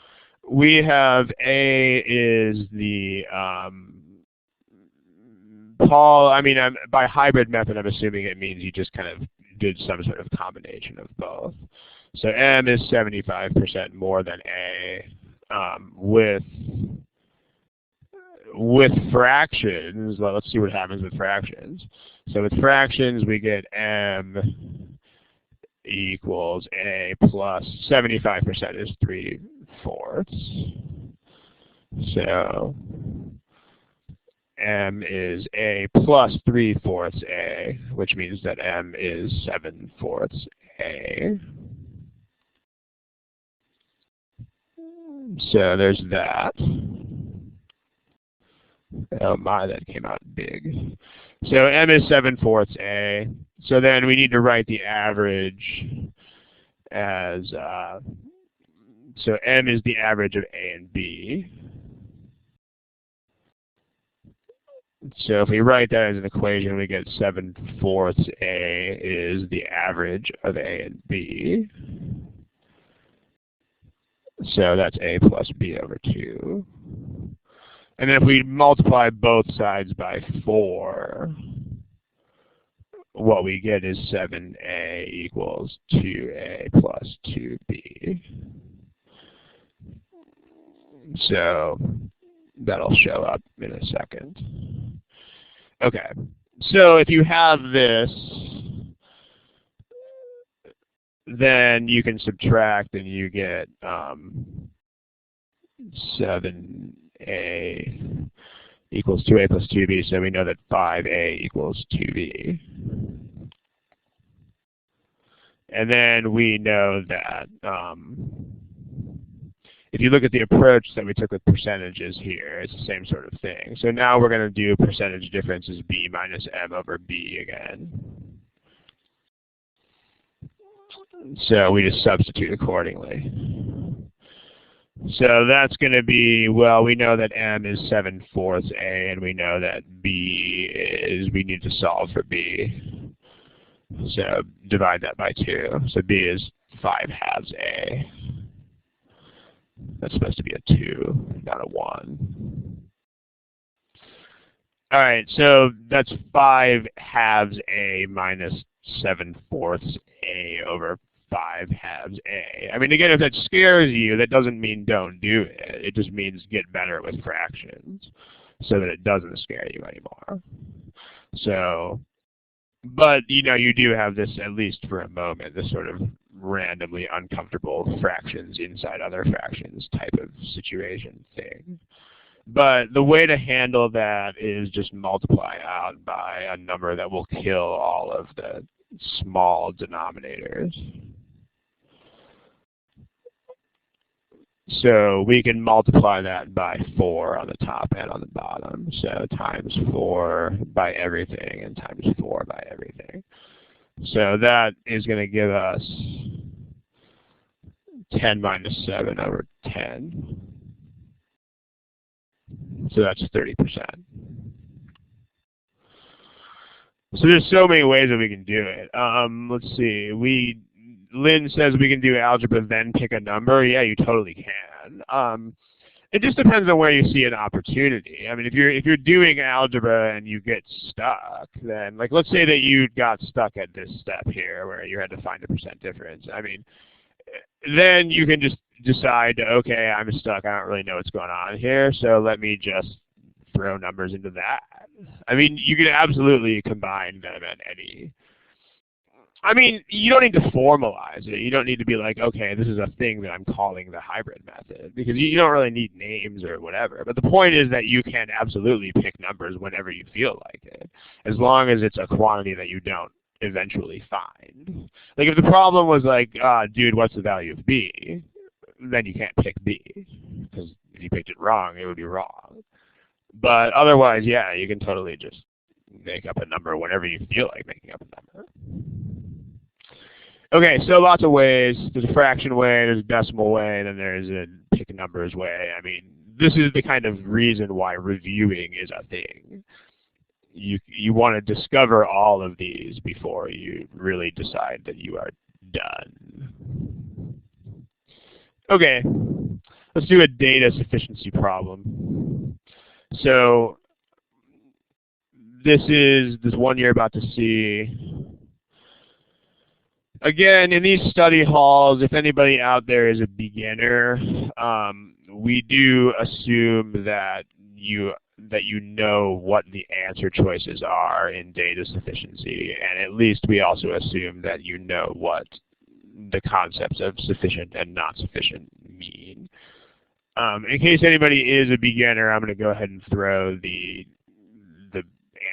we have A is the by hybrid method, I'm assuming it means you just kind of did some sort of combination of both. So M is 75% more than A with fractions. Well, let's see what happens with fractions. So with fractions, we get M equals A plus 75% is 3/4. So M is A plus 3/4 A, which means that M is 7/4 A. So there's that. Oh my, that came out big. So M is 7/4 A. So then we need to write the average as, so M is the average of A and B. So if we write that as an equation, we get 7/4 A is the average of A and B. So that's A plus B over 2. And then if we multiply both sides by 4, what we get is 7A equals 2A plus 2B. So that'll show up in a second. Okay, so if you have this, then you can subtract and you get 7A equals 2A plus 2B, so we know that 5A equals 2B. And then we know that if you look at the approach that we took with percentages here, it's the same sort of thing. So now we're going to do percentage difference as B minus M over B again. So we just substitute accordingly. So that's going to be, well, we know that M is 7/4 A, and we know that B is, we need to solve for B. So divide that by 2. So B is 5/2 A. That's supposed to be a 2, not a 1. All right, so that's 5/2 A minus 7/4 A over 5/2 A. I mean, again, if that scares you, that doesn't mean don't do it. It just means get better with fractions so that it doesn't scare you anymore. So, but, you know, you do have this, at least for a moment, this sort of randomly uncomfortable fractions inside other fractions type of situation thing. But the way to handle that is just multiply out by a number that will kill all of the small denominators. So we can multiply that by 4 on the top and on the bottom. So times 4 by everything and times 4 by everything. So that is going to give us 10 minus 7 over 10. So that's 30%. So there's so many ways that we can do it. Let's see. Lynn says we can do algebra then pick a number. Yeah, you totally can. It just depends on where you see an opportunity. I mean, if you're doing algebra and you get stuck, then, like, let's say that you got stuck at this step here where you had to find a percent difference. I mean, then you can just decide, okay, I'm stuck. I don't really know what's going on here, so let me just throw numbers into that. I mean, you can absolutely combine them at any. I mean, you don't need to formalize it. You don't need to be like, okay, this is a thing that I'm calling the hybrid method, because you don't really need names or whatever. But the point is that you can absolutely pick numbers whenever you feel like it, as long as it's a quantity that you don't eventually find. Like if the problem was like, dude, what's the value of B? then you can't pick B, because if you picked it wrong, it would be wrong. But otherwise, yeah, you can totally just make up a number whenever you feel like making up a number. Okay, so lots of ways. There's a fraction way, there's a decimal way, and then there's a pick numbers way. I mean, this is the kind of reason why reviewing is a thing. You want to discover all of these before you really decide that you are done. Okay, let's do a data sufficiency problem. So this one you're about to see. Again, in these study halls, if anybody out there is a beginner, we do assume that you know what the answer choices are in data sufficiency, and at least we also assume that you know what the concepts of sufficient and not sufficient mean. In case anybody is a beginner, I'm going to go ahead and throw the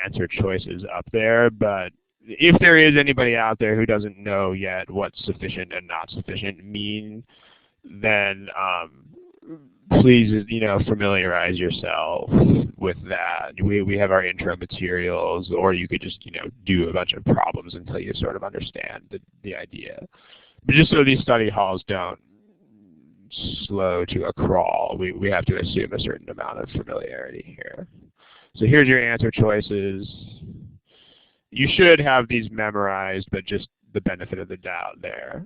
answer choices up there, but if there is anybody out there who doesn't know yet what sufficient and not sufficient mean, then please, familiarize yourself with that. We have our intro materials, or you could just, do a bunch of problems until you sort of understand the idea. But just so these study halls don't slow to a crawl, we have to assume a certain amount of familiarity here. So here's your answer choices. You should have these memorized, but just the benefit of the doubt there.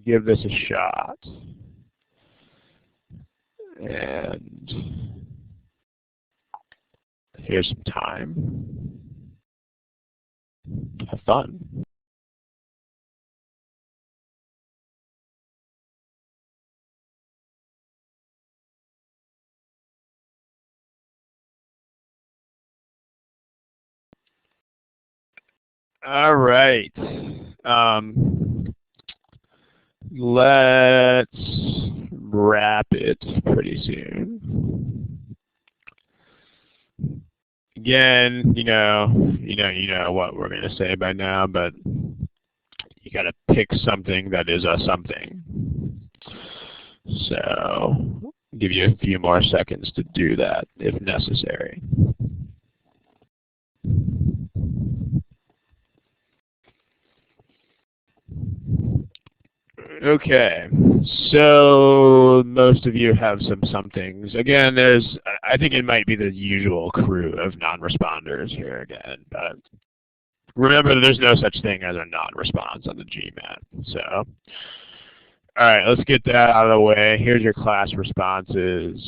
Give this a shot. And here's some time. Have fun. All right. Let's wrap it pretty soon. Again, you know what we're going to say by now, but you got to pick something that is a something. So, give you a few more seconds to do that if necessary. Okay, so most of you have some somethings. Again, I think it might be the usual crew of non-responders here again, but remember there's no such thing as a non-response on the GMAT. So, all right, let's get that out of the way. Here's your class responses.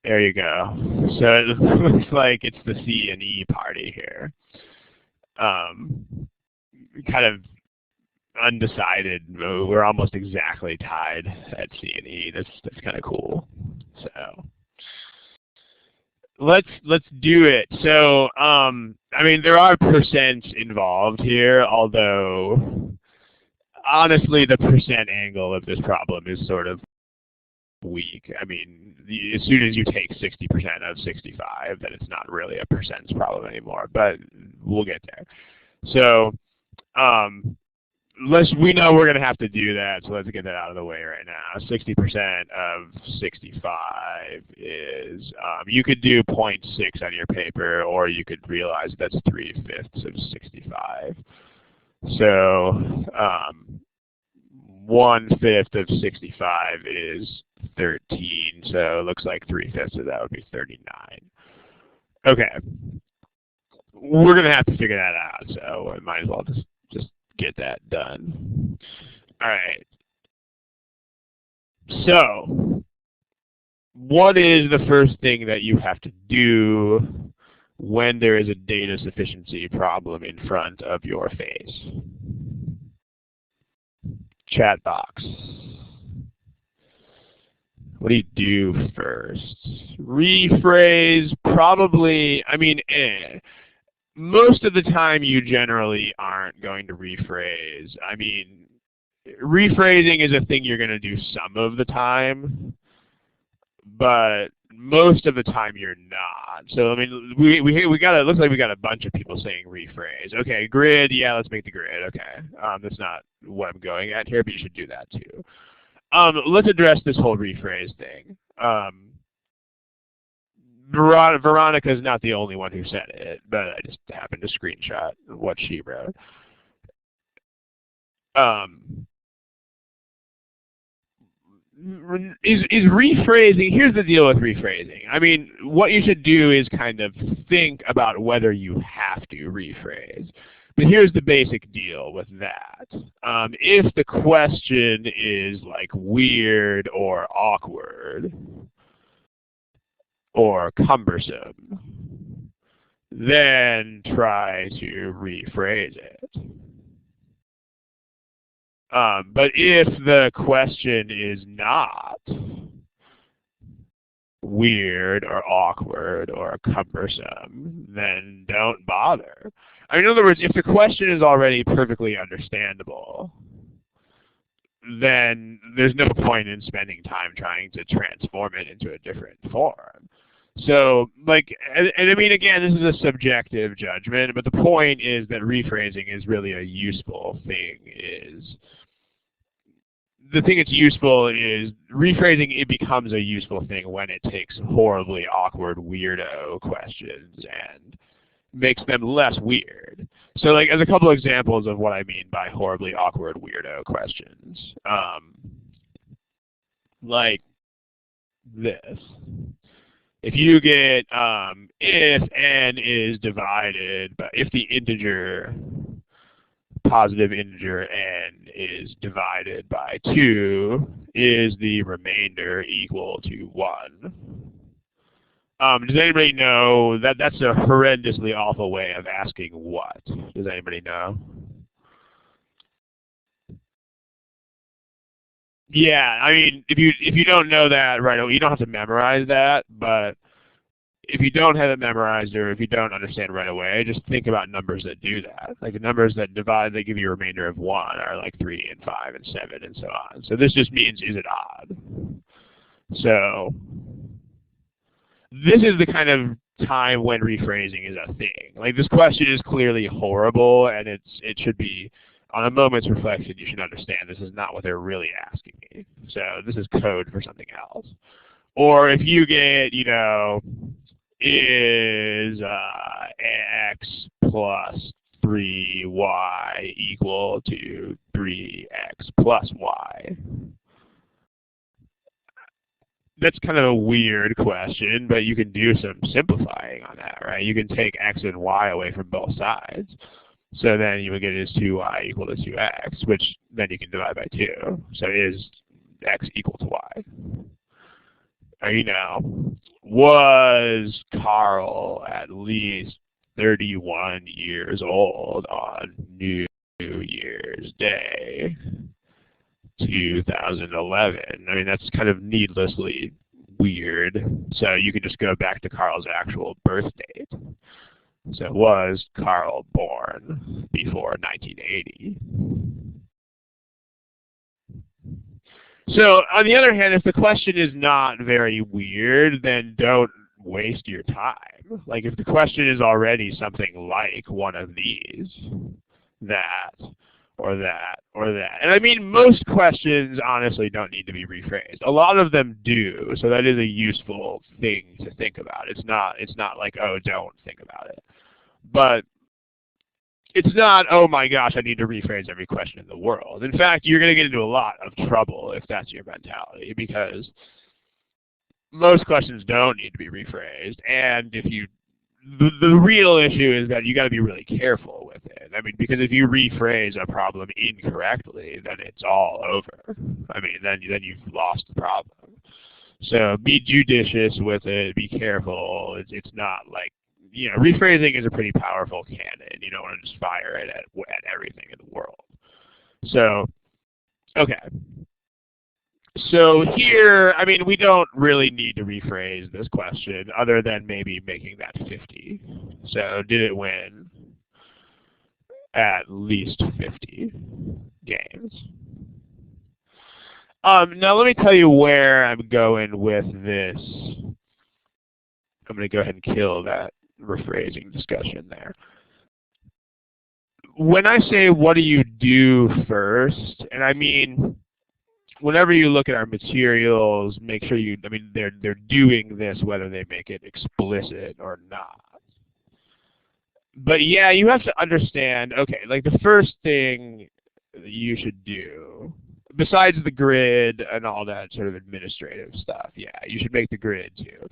There you go. So it looks like it's the C and E party here. Kind of undecided. We're almost exactly tied at C and E. That's kind of cool. So let's do it. So I mean, there are percents involved here, although honestly the percent angle of this problem is sort of weak. I mean, as soon as you take 60% of 65, then it's not really a percents problem anymore, but we'll get there. So we know we're going to have to do that, so let's get that out of the way right now. 60% of 65 is, you could do 0.6 on your paper, or you could realize that's 3/5 of 65. So 1/5 of 65 is 13, so it looks like 3/5 of that would be 39. Okay. We're going to have to figure that out, so I might as well just get that done. All right. So, what is the first thing that you have to do when there is a data sufficiency problem in front of your face? Chat box. What do you do first? Rephrase, probably, I mean, most of the time you generally aren't going to rephrase. I mean, rephrasing is a thing you're going to do some of the time, but most of the time you're not. So I mean, we got it looks like we got a bunch of people saying rephrase. Okay, grid, yeah, let's make the grid. Okay, that's not what I'm going at here, but you should do that too. Let's address this whole rephrase thing. Veronica is not the only one who said it, but I just happened to screenshot what she wrote. Is rephrasing, here's the deal with rephrasing. I mean, what you should do is kind of think about whether you have to rephrase. But here's the basic deal with that. If the question is like weird or awkward or cumbersome, then try to rephrase it. But if the question is not weird or awkward or cumbersome, then don't bother. I mean, in other words, if the question is already perfectly understandable, then there's no point in spending time trying to transform it into a different form. So, like, and I mean, again, this is a subjective judgment, but the point is that rephrasing is really a useful thing. The thing that's useful is rephrasing, it becomes a useful thing when it takes horribly awkward, weirdo questions and makes them less weird. So, like, as a couple examples of what I mean by horribly awkward, weirdo questions, like this. If you get if n is divided, but if the integer, positive integer n is divided by 2, is the remainder equal to 1? Does anybody know that that's a horrendously awful way of asking what? Does anybody know? Yeah, I mean, if you don't know that right away, you don't have to memorize that, but if you don't have it memorized or if you don't understand right away, just think about numbers that do that. Like the numbers that divide, they give you a remainder of 1 are like 3 and 5 and 7 and so on. So this just means, is it odd? So this is the kind of time when rephrasing is a thing. Like this question is clearly horrible and it should be, on a moment's reflection, you should understand this is not what they're really asking me. So this is code for something else. Or if you get, you know, is x plus 3y equal to 3x plus y? That's kind of a weird question, but you can do some simplifying on that, right? You can take x and y away from both sides. So then you would get is 2y equal to 2x, which then you can divide by 2. So is x equal to y? Or, you know, was Carl at least 31 years old on New Year's Day 2011? I mean, that's kind of needlessly weird. So you can just go back to Carl's actual birth date. So was Carl born before 1980? So on the other hand, if the question is not very weird, then don't waste your time. Like if the question is already something like one of these, that, or that, or that. And I mean, most questions honestly don't need to be rephrased. A lot of them do, so that is a useful thing to think about. It's not like, oh, don't think about it. But it's not, oh my gosh, I need to rephrase every question in the world. In fact, you're going to get into a lot of trouble if that's your mentality, because most questions don't need to be rephrased. And if you, the real issue is that you got to be really careful with it. I mean, because if you rephrase a problem incorrectly, then it's all over. I mean, then you've lost the problem. So be judicious with it. Be careful. It's not like, you know, rephrasing is a pretty powerful cannon. You don't want to just fire it at everything in the world. So, okay. So here, I mean, we don't really need to rephrase this question other than maybe making that 50. So did it win at least 50 games? Now let me tell you where I'm going with this I'm going to go ahead and kill that rephrasing discussion there. When I say what do you do first, and I mean, whenever you look at our materials, make sure they're doing this whether they make it explicit or not. But yeah, you have to understand, okay, like the first thing you should do, besides the grid and all that sort of administrative stuff, yeah, you should make the grid too.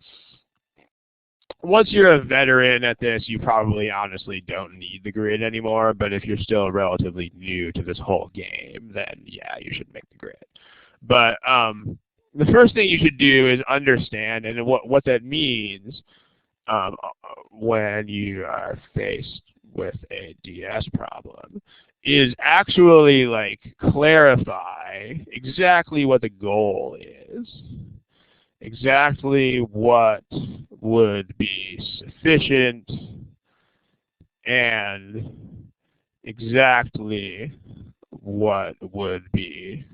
Once you're a veteran at this, you probably honestly don't need the grid anymore, but if you're still relatively new to this whole game, then yeah, you should make the grid. But the first thing you should do is understand, and what that means when you are faced with a DS problem, is actually like clarify exactly what the goal is, exactly what would be sufficient, and exactly what would be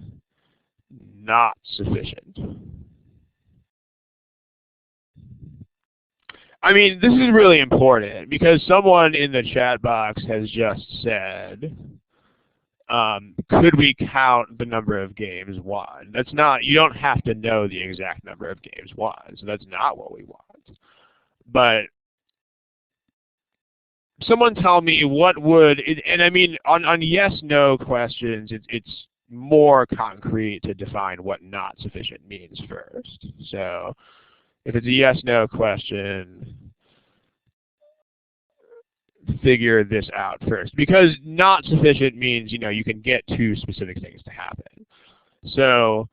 not sufficient. I mean, this is really important because someone in the chat box has just said, could we count the number of games won? That's not, you don't have to know the exact number of games won, so that's not what we want. But someone tell me what would, and I mean, on yes-no questions, it's more concrete to define what not sufficient means first. So if it's a yes-no question, figure this out first. Because not sufficient means, you can get two specific things to happen. So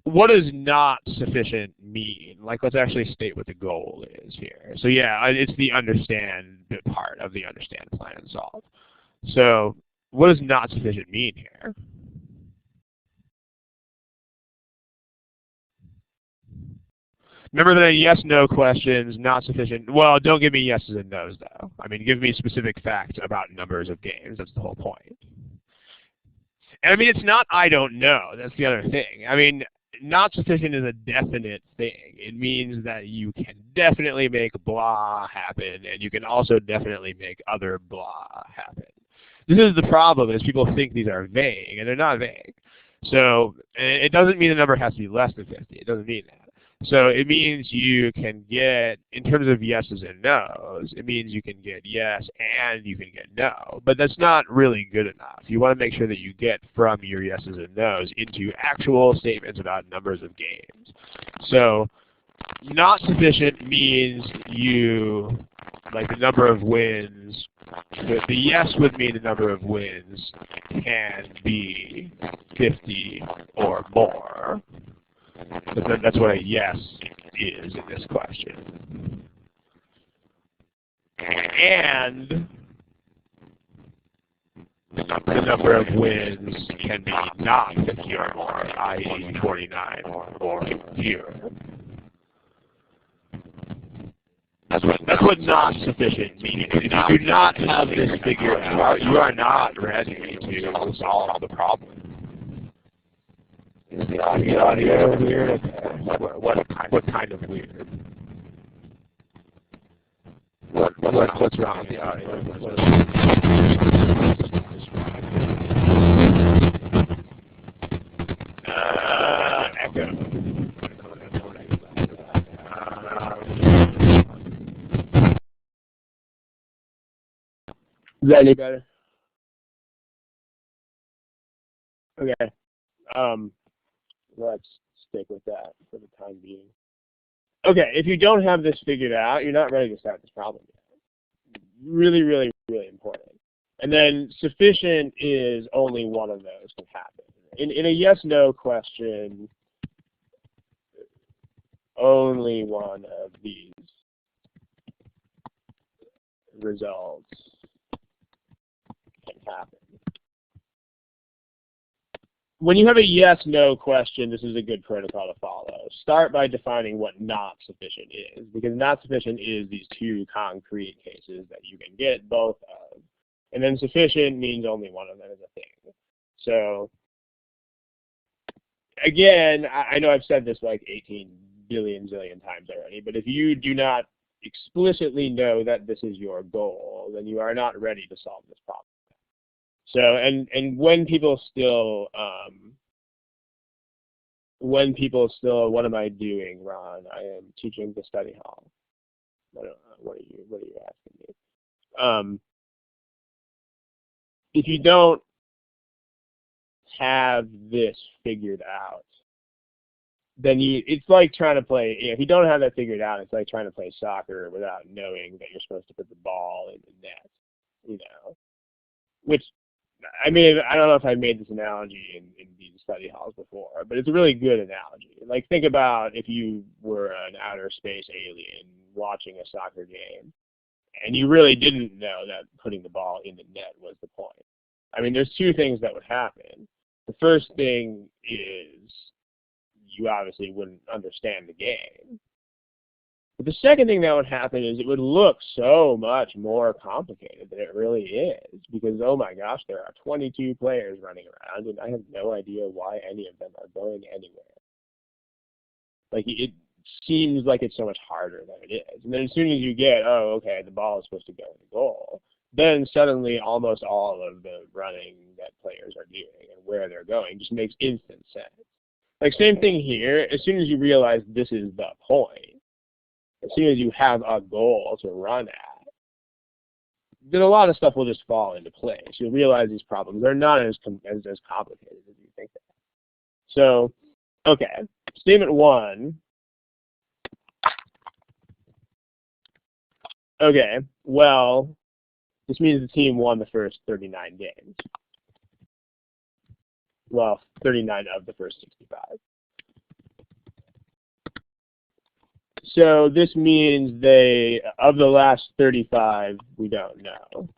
what does not sufficient mean? Like, let's actually state what the goal is here. So yeah, it's the understand part of the understand, plan, and solve. So what does not sufficient mean here? Remember that yes-no questions, not sufficient. Well, don't give me yeses and nos, though. I mean, give me specific facts about numbers of games. That's the whole point. And I mean, it's not I don't know. That's the other thing. I mean, not sufficient is a definite thing. It means that you can definitely make blah happen, and you can also definitely make other blah happen. This is the problem, is people think these are vague, and they're not vague. So it doesn't mean the number has to be less than 50. It doesn't mean that. So it means you can get, in terms of yeses and nos, it means you can get yes and you can get no. But that's not really good enough. You want to make sure that you get from your yeses and nos into actual statements about numbers of games. So not sufficient means you, like the number of wins, the yes would mean the number of wins can be 50 or more. That's what a yes is in this question. And the number of wins can be not 50 or more, i.e. 49 or fewer. That's what not sufficient means. If you do not have this figured out, you are not ready to solve the problem. Is the audio weird? What kind of weird? What's wrong with the audio? Echo. Is that any better? Okay. Let's stick with that for the time being. Okay, if you don't have this figured out, you're not ready to start this problem yet. Really, really, really important. And then sufficient is only one of those can happen. In a yes-no question, only one of these results can happen. When you have a yes-no question, this is a good protocol to follow. Start by defining what not sufficient is, because not sufficient is these two concrete cases that you can get both of. And then sufficient means only one of them is a thing. So again, I know I've said this like 18 billion zillion times already, but if you do not explicitly know that this is your goal, then you are not ready to solve this problem. So, and when people still, what am I doing, Ron? I am teaching the study hall. What are you asking me? If you don't have this figured out, then it's like trying to play, if you don't have that figured out, it's like trying to play soccer without knowing that you're supposed to put the ball in the net, you know, which, I mean, I don't know if I made this analogy in these study halls before, but it's a really good analogy. Like, think about if you were an outer space alien watching a soccer game, and you really didn't know that putting the ball in the net was the point. I mean, there's two things that would happen. The first thing is you obviously wouldn't understand the game. But the second thing that would happen is it would look so much more complicated than it really is, because, oh my gosh, there are 22 players running around, and I have no idea why any of them are going anywhere. Like, it seems like it's so much harder than it is. And then as soon as you get, oh, okay, the ball is supposed to go in the goal, then suddenly almost all of the running that players are doing and where they're going just makes instant sense. Like, same thing here. As soon as you realize this is the point, as soon as you have a goal to run at, then a lot of stuff will just fall into place. You'll realize these problems are not as complicated as you think they are. So, okay, statement one. Okay, well, this means the team won the first 39 games. Well, 39 of the first 65. So this means of the last 35, we don't know.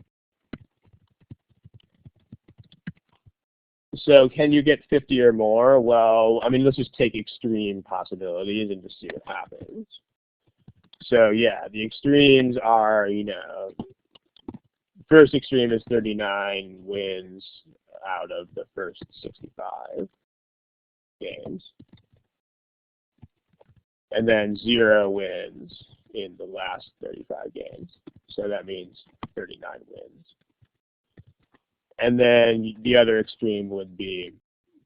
So can you get 50 or more? Well, I mean, let's just take extreme possibilities and just see what happens. So yeah, the extremes are, you know, first extreme is 39 wins out of the first 65 games. And then 0 wins in the last 35 games. So that means 39 wins. And then the other extreme would be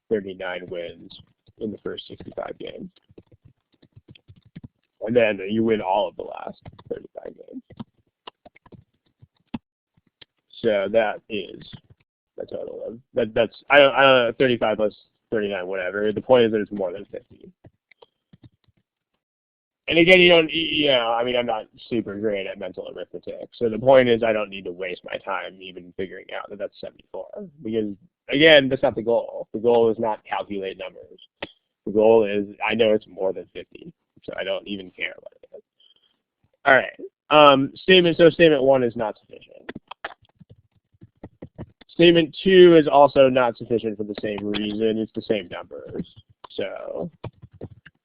39 wins in the first 65 games. And then you win all of the last 35 games. So that is the total of, that's, I don't know, 35 plus 39, whatever. The point is that it's more than 50. And again, I mean, I'm not super great at mental arithmetic. So the point is I don't need to waste my time even figuring out that that's 74. Because, again, that's not the goal. The goal is not calculate numbers. The goal is I know it's more than 50. So I don't even care what it is. All right. Statement one is not sufficient. Statement two is also not sufficient for the same reason. It's the same numbers. So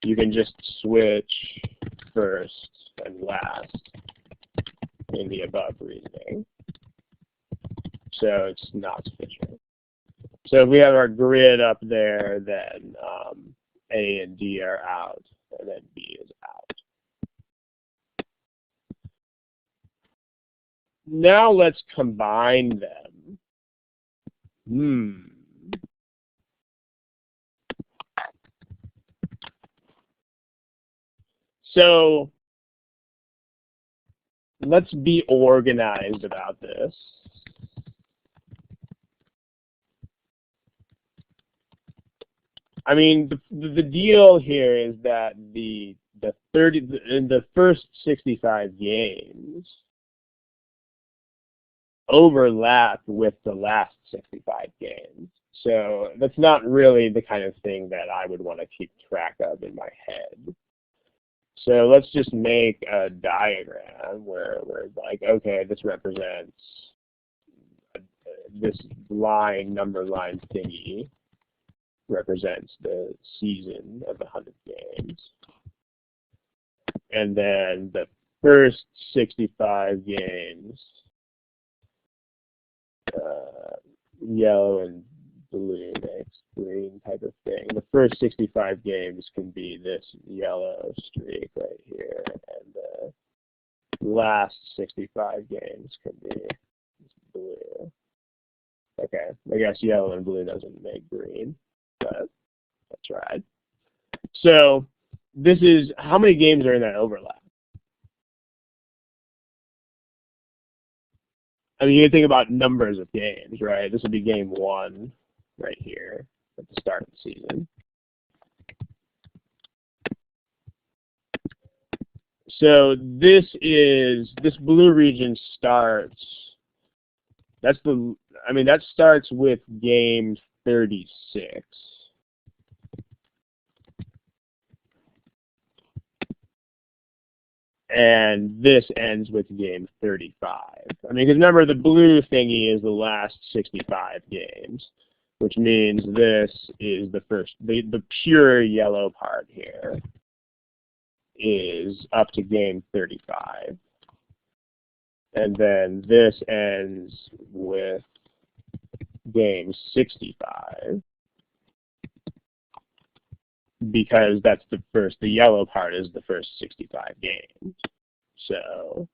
you can just switch first and last in the above reasoning. So it's not sufficient. So if we have our grid up there, then A and D are out, and then B is out. Now let's combine them. So let's be organized about this. I mean, the deal here is that in the first 65 games overlap with the last 65 games. So that's not really the kind of thing that I would want to keep track of in my head. So let's just make a diagram where it's like, okay, this represents this number line thingy represents the season of the 100 games. And then the first 65 games, yellow and blue makes green type of thing. The first 65 games can be this yellow streak right here, and the last 65 games can be blue. Okay, I guess yellow and blue doesn't make green, but I tried. So this is, how many games are in that overlap? I mean, you can think about numbers of games, right? This would be game 1 right here at the start of the season. So this blue region starts, that starts with game 36. And this ends with game 35. I mean, because remember, the blue thingy is the last 65 games, which means this is the first, the pure yellow part here is up to game 35. And then this ends with game 65. Because that's the yellow part is the first 65 games. So,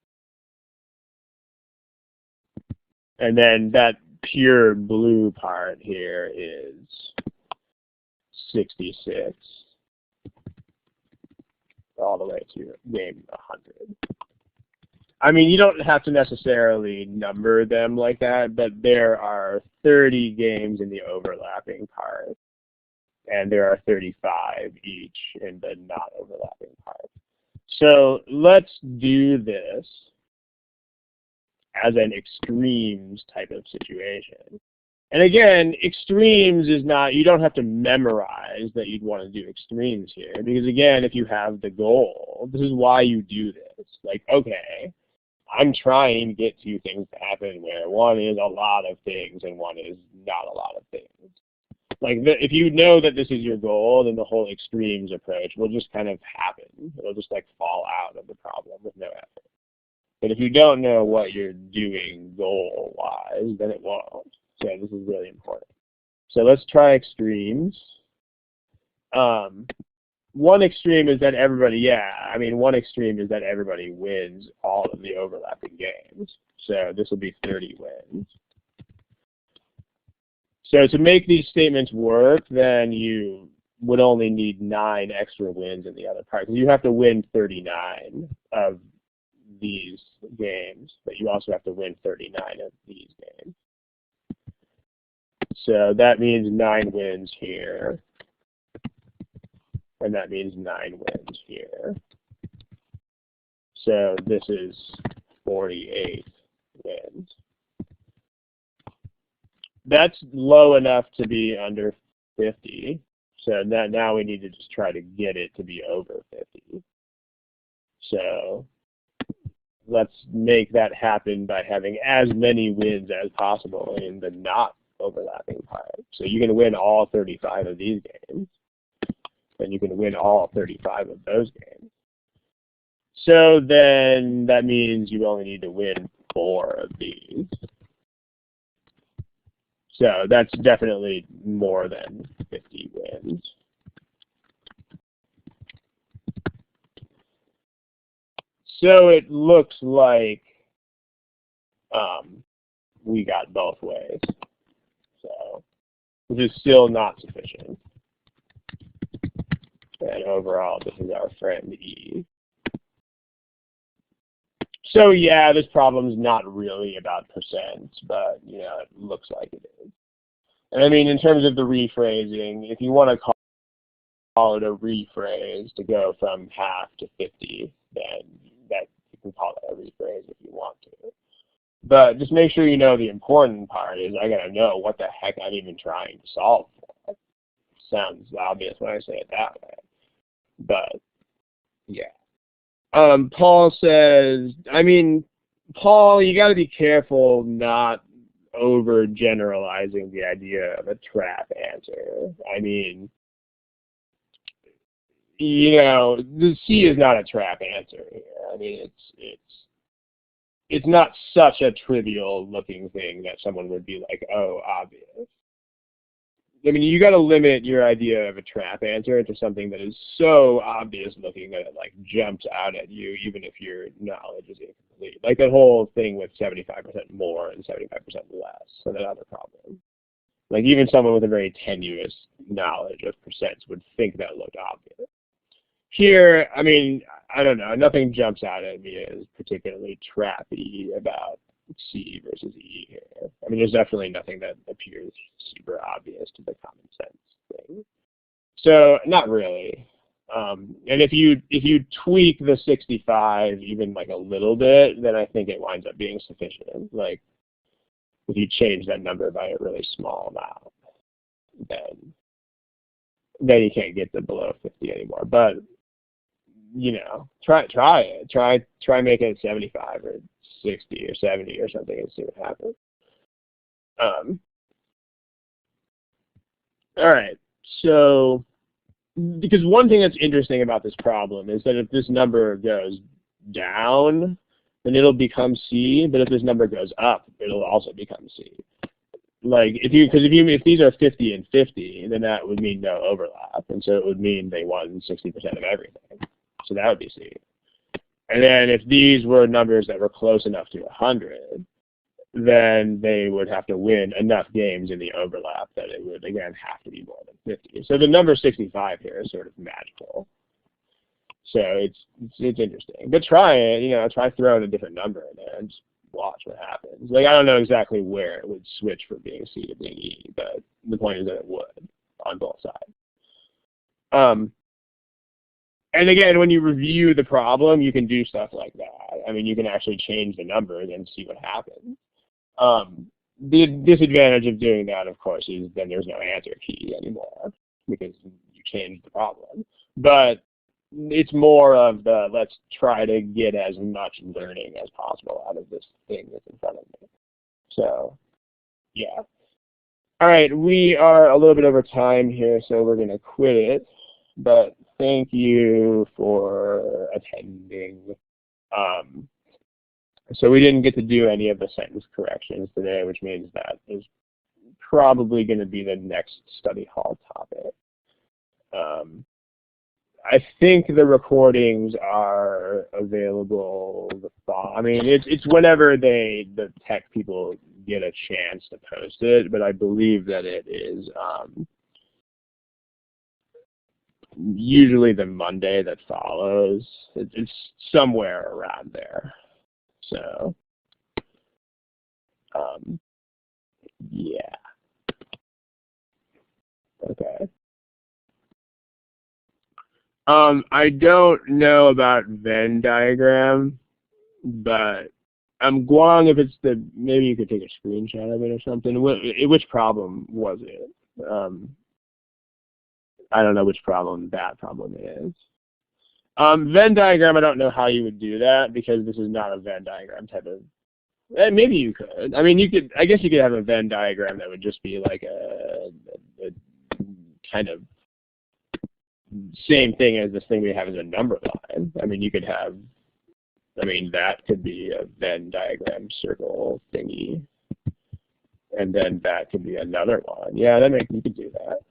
and then that pure blue part here is 66 all the way to game 100. I mean, you don't have to necessarily number them like that, but there are 30 games in the overlapping part. And there are 35 each in the not overlapping part. So let's do this as an extremes type of situation. And again, extremes is not, you don't have to memorize that you'd want to do extremes here. Because again, if you have the goal, this is why you do this. Like, okay, I'm trying to get two things to happen where one is a lot of things and one is not a lot of things. Like, if you know that this is your goal, then the whole extremes approach will just kind of happen. It'll just like fall out of the problem with no effort. But if you don't know what you're doing goal-wise, then it won't. So this is really important. So let's try extremes. One extreme is that everybody, one extreme is that everybody wins all of the overlapping games. So this will be 30 wins. So to make these statements work, then you would only need 9 extra wins in the other part. Because you have to win 39 of these games, but you also have to win 39 of these games. So that means 9 wins here. And that means 9 wins here. So this is 48 wins. That's low enough to be under 50. So now we need to just try to get it to be over 50. So let's make that happen by having as many wins as possible in the not overlapping part. So you can win all 35 of these games. And you can win all 35 of those games. So then that means you only need to win 4 of these. So that's definitely more than 50 wins. So it looks like we got both ways. So, which is still not sufficient. And overall, this is our friend E. So yeah, this problem's not really about percents, but you know, it looks like it is. And I mean, in terms of the rephrasing, if you want to call it a rephrase to go from half to 50, then that you can call it a rephrase if you want to. But just make sure you know the important part is I gotta know what the heck I'm even trying to solve for. Sounds obvious when I say it that way. But yeah. Paul says, Paul, you got to be careful not overgeneralizing the idea of a trap answer. I mean, you know, the C is not a trap answer here. I mean, it's not such a trivial looking thing that someone would be like, oh, obvious. I mean, you got to limit your idea of a trap answer to something that is so obvious looking that it like jumps out at you, even if your knowledge is incomplete. Like that whole thing with 75% more and 75% less, so that other problem. Like even someone with a very tenuous knowledge of percents would think that looked obvious. Here, I mean, I don't know, nothing jumps out at me as particularly trappy about C versus E here. I mean, there's definitely nothing that appears super obvious to the common sense thing. So not really. And if you tweak the 65 even like a little bit, then I think it winds up being sufficient. Like if you change that number by a really small amount, then you can't get to below 50 anymore. But you know, try it. Try making it 75 or 60 or 70 or something and see what happens. All right. So, because one thing that's interesting about this problem is that if this number goes down, then it'll become C. But if this number goes up, it'll also become C. Like if these are 50 and 50, then that would mean no overlap, and so it would mean they won 60% of everything. So that would be C. And then if these were numbers that were close enough to 100, then they would have to win enough games in the overlap that it would, again, have to be more than 50. So the number 65 here is sort of magical. So it's interesting. But try it, you know, try throwing a different number in there and just watch what happens. Like, I don't know exactly where it would switch from being C to being E, but the point is that it would on both sides. And again, when you review the problem, you can do stuff like that. I mean, you can actually change the number and then see what happens. The disadvantage of doing that, of course, is then there's no answer key anymore because you changed the problem. But it's more of the let's try to get as much learning as possible out of this thing that's in front of me. So, yeah. All right, we are a little bit over time here, so we're going to quit it. But thank you for attending. So we didn't get to do any of the sentence corrections today, which means that is probably going to be the next study hall topic. I think the recordings are available. I mean, it's whenever the tech people get a chance to post it, but I believe that it is usually the Monday that follows. It's somewhere around there. So, yeah. Okay. I don't know about Venn diagram, but Guang, if it's maybe you could take a screenshot of it or something. Which problem was it? I don't know which problem that problem is. Venn diagram, I don't know how you would do that because this is not a Venn diagram type of. Maybe you could. I mean, you could. I guess you could have a Venn diagram that would just be like a kind of same thing as this thing we have as a number line. I mean, you could have. I mean, that could be a Venn diagram circle thingy, and then that could be another one. Yeah, you could do that.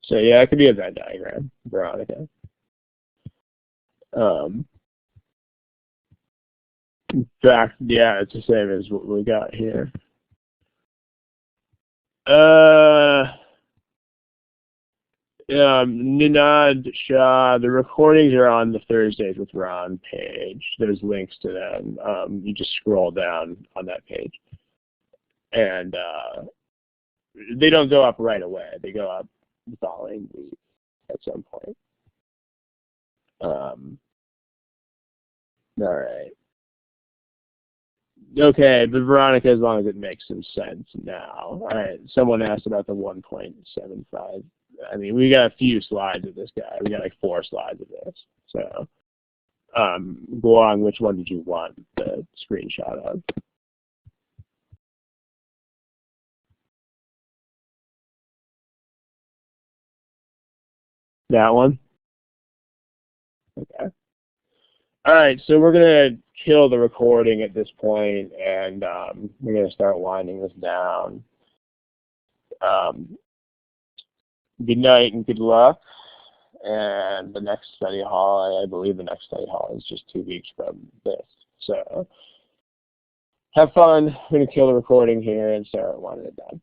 So yeah, it could be a Venn diagram, Veronica. In fact, yeah, it's the same as what we got here. Ninad Shah, the recordings are on the Thursdays with Ron page. There's links to them. You just scroll down on that page. And they don't go up right away. They go up the following week at some point. All right. Okay, but Veronica, as long as it makes some sense now. All right, someone asked about the 1.75. I mean, we got a few slides of this guy. We got like 4 slides of this. So, Guang, which one did you want the screenshot of? That one? Okay. All right, so we're going to kill the recording at this point, and we're going to start winding this down. Good night and good luck. And the next study hall, I believe the next study hall is just 2 weeks from this. So have fun. I'm going to kill the recording here and start winding it down.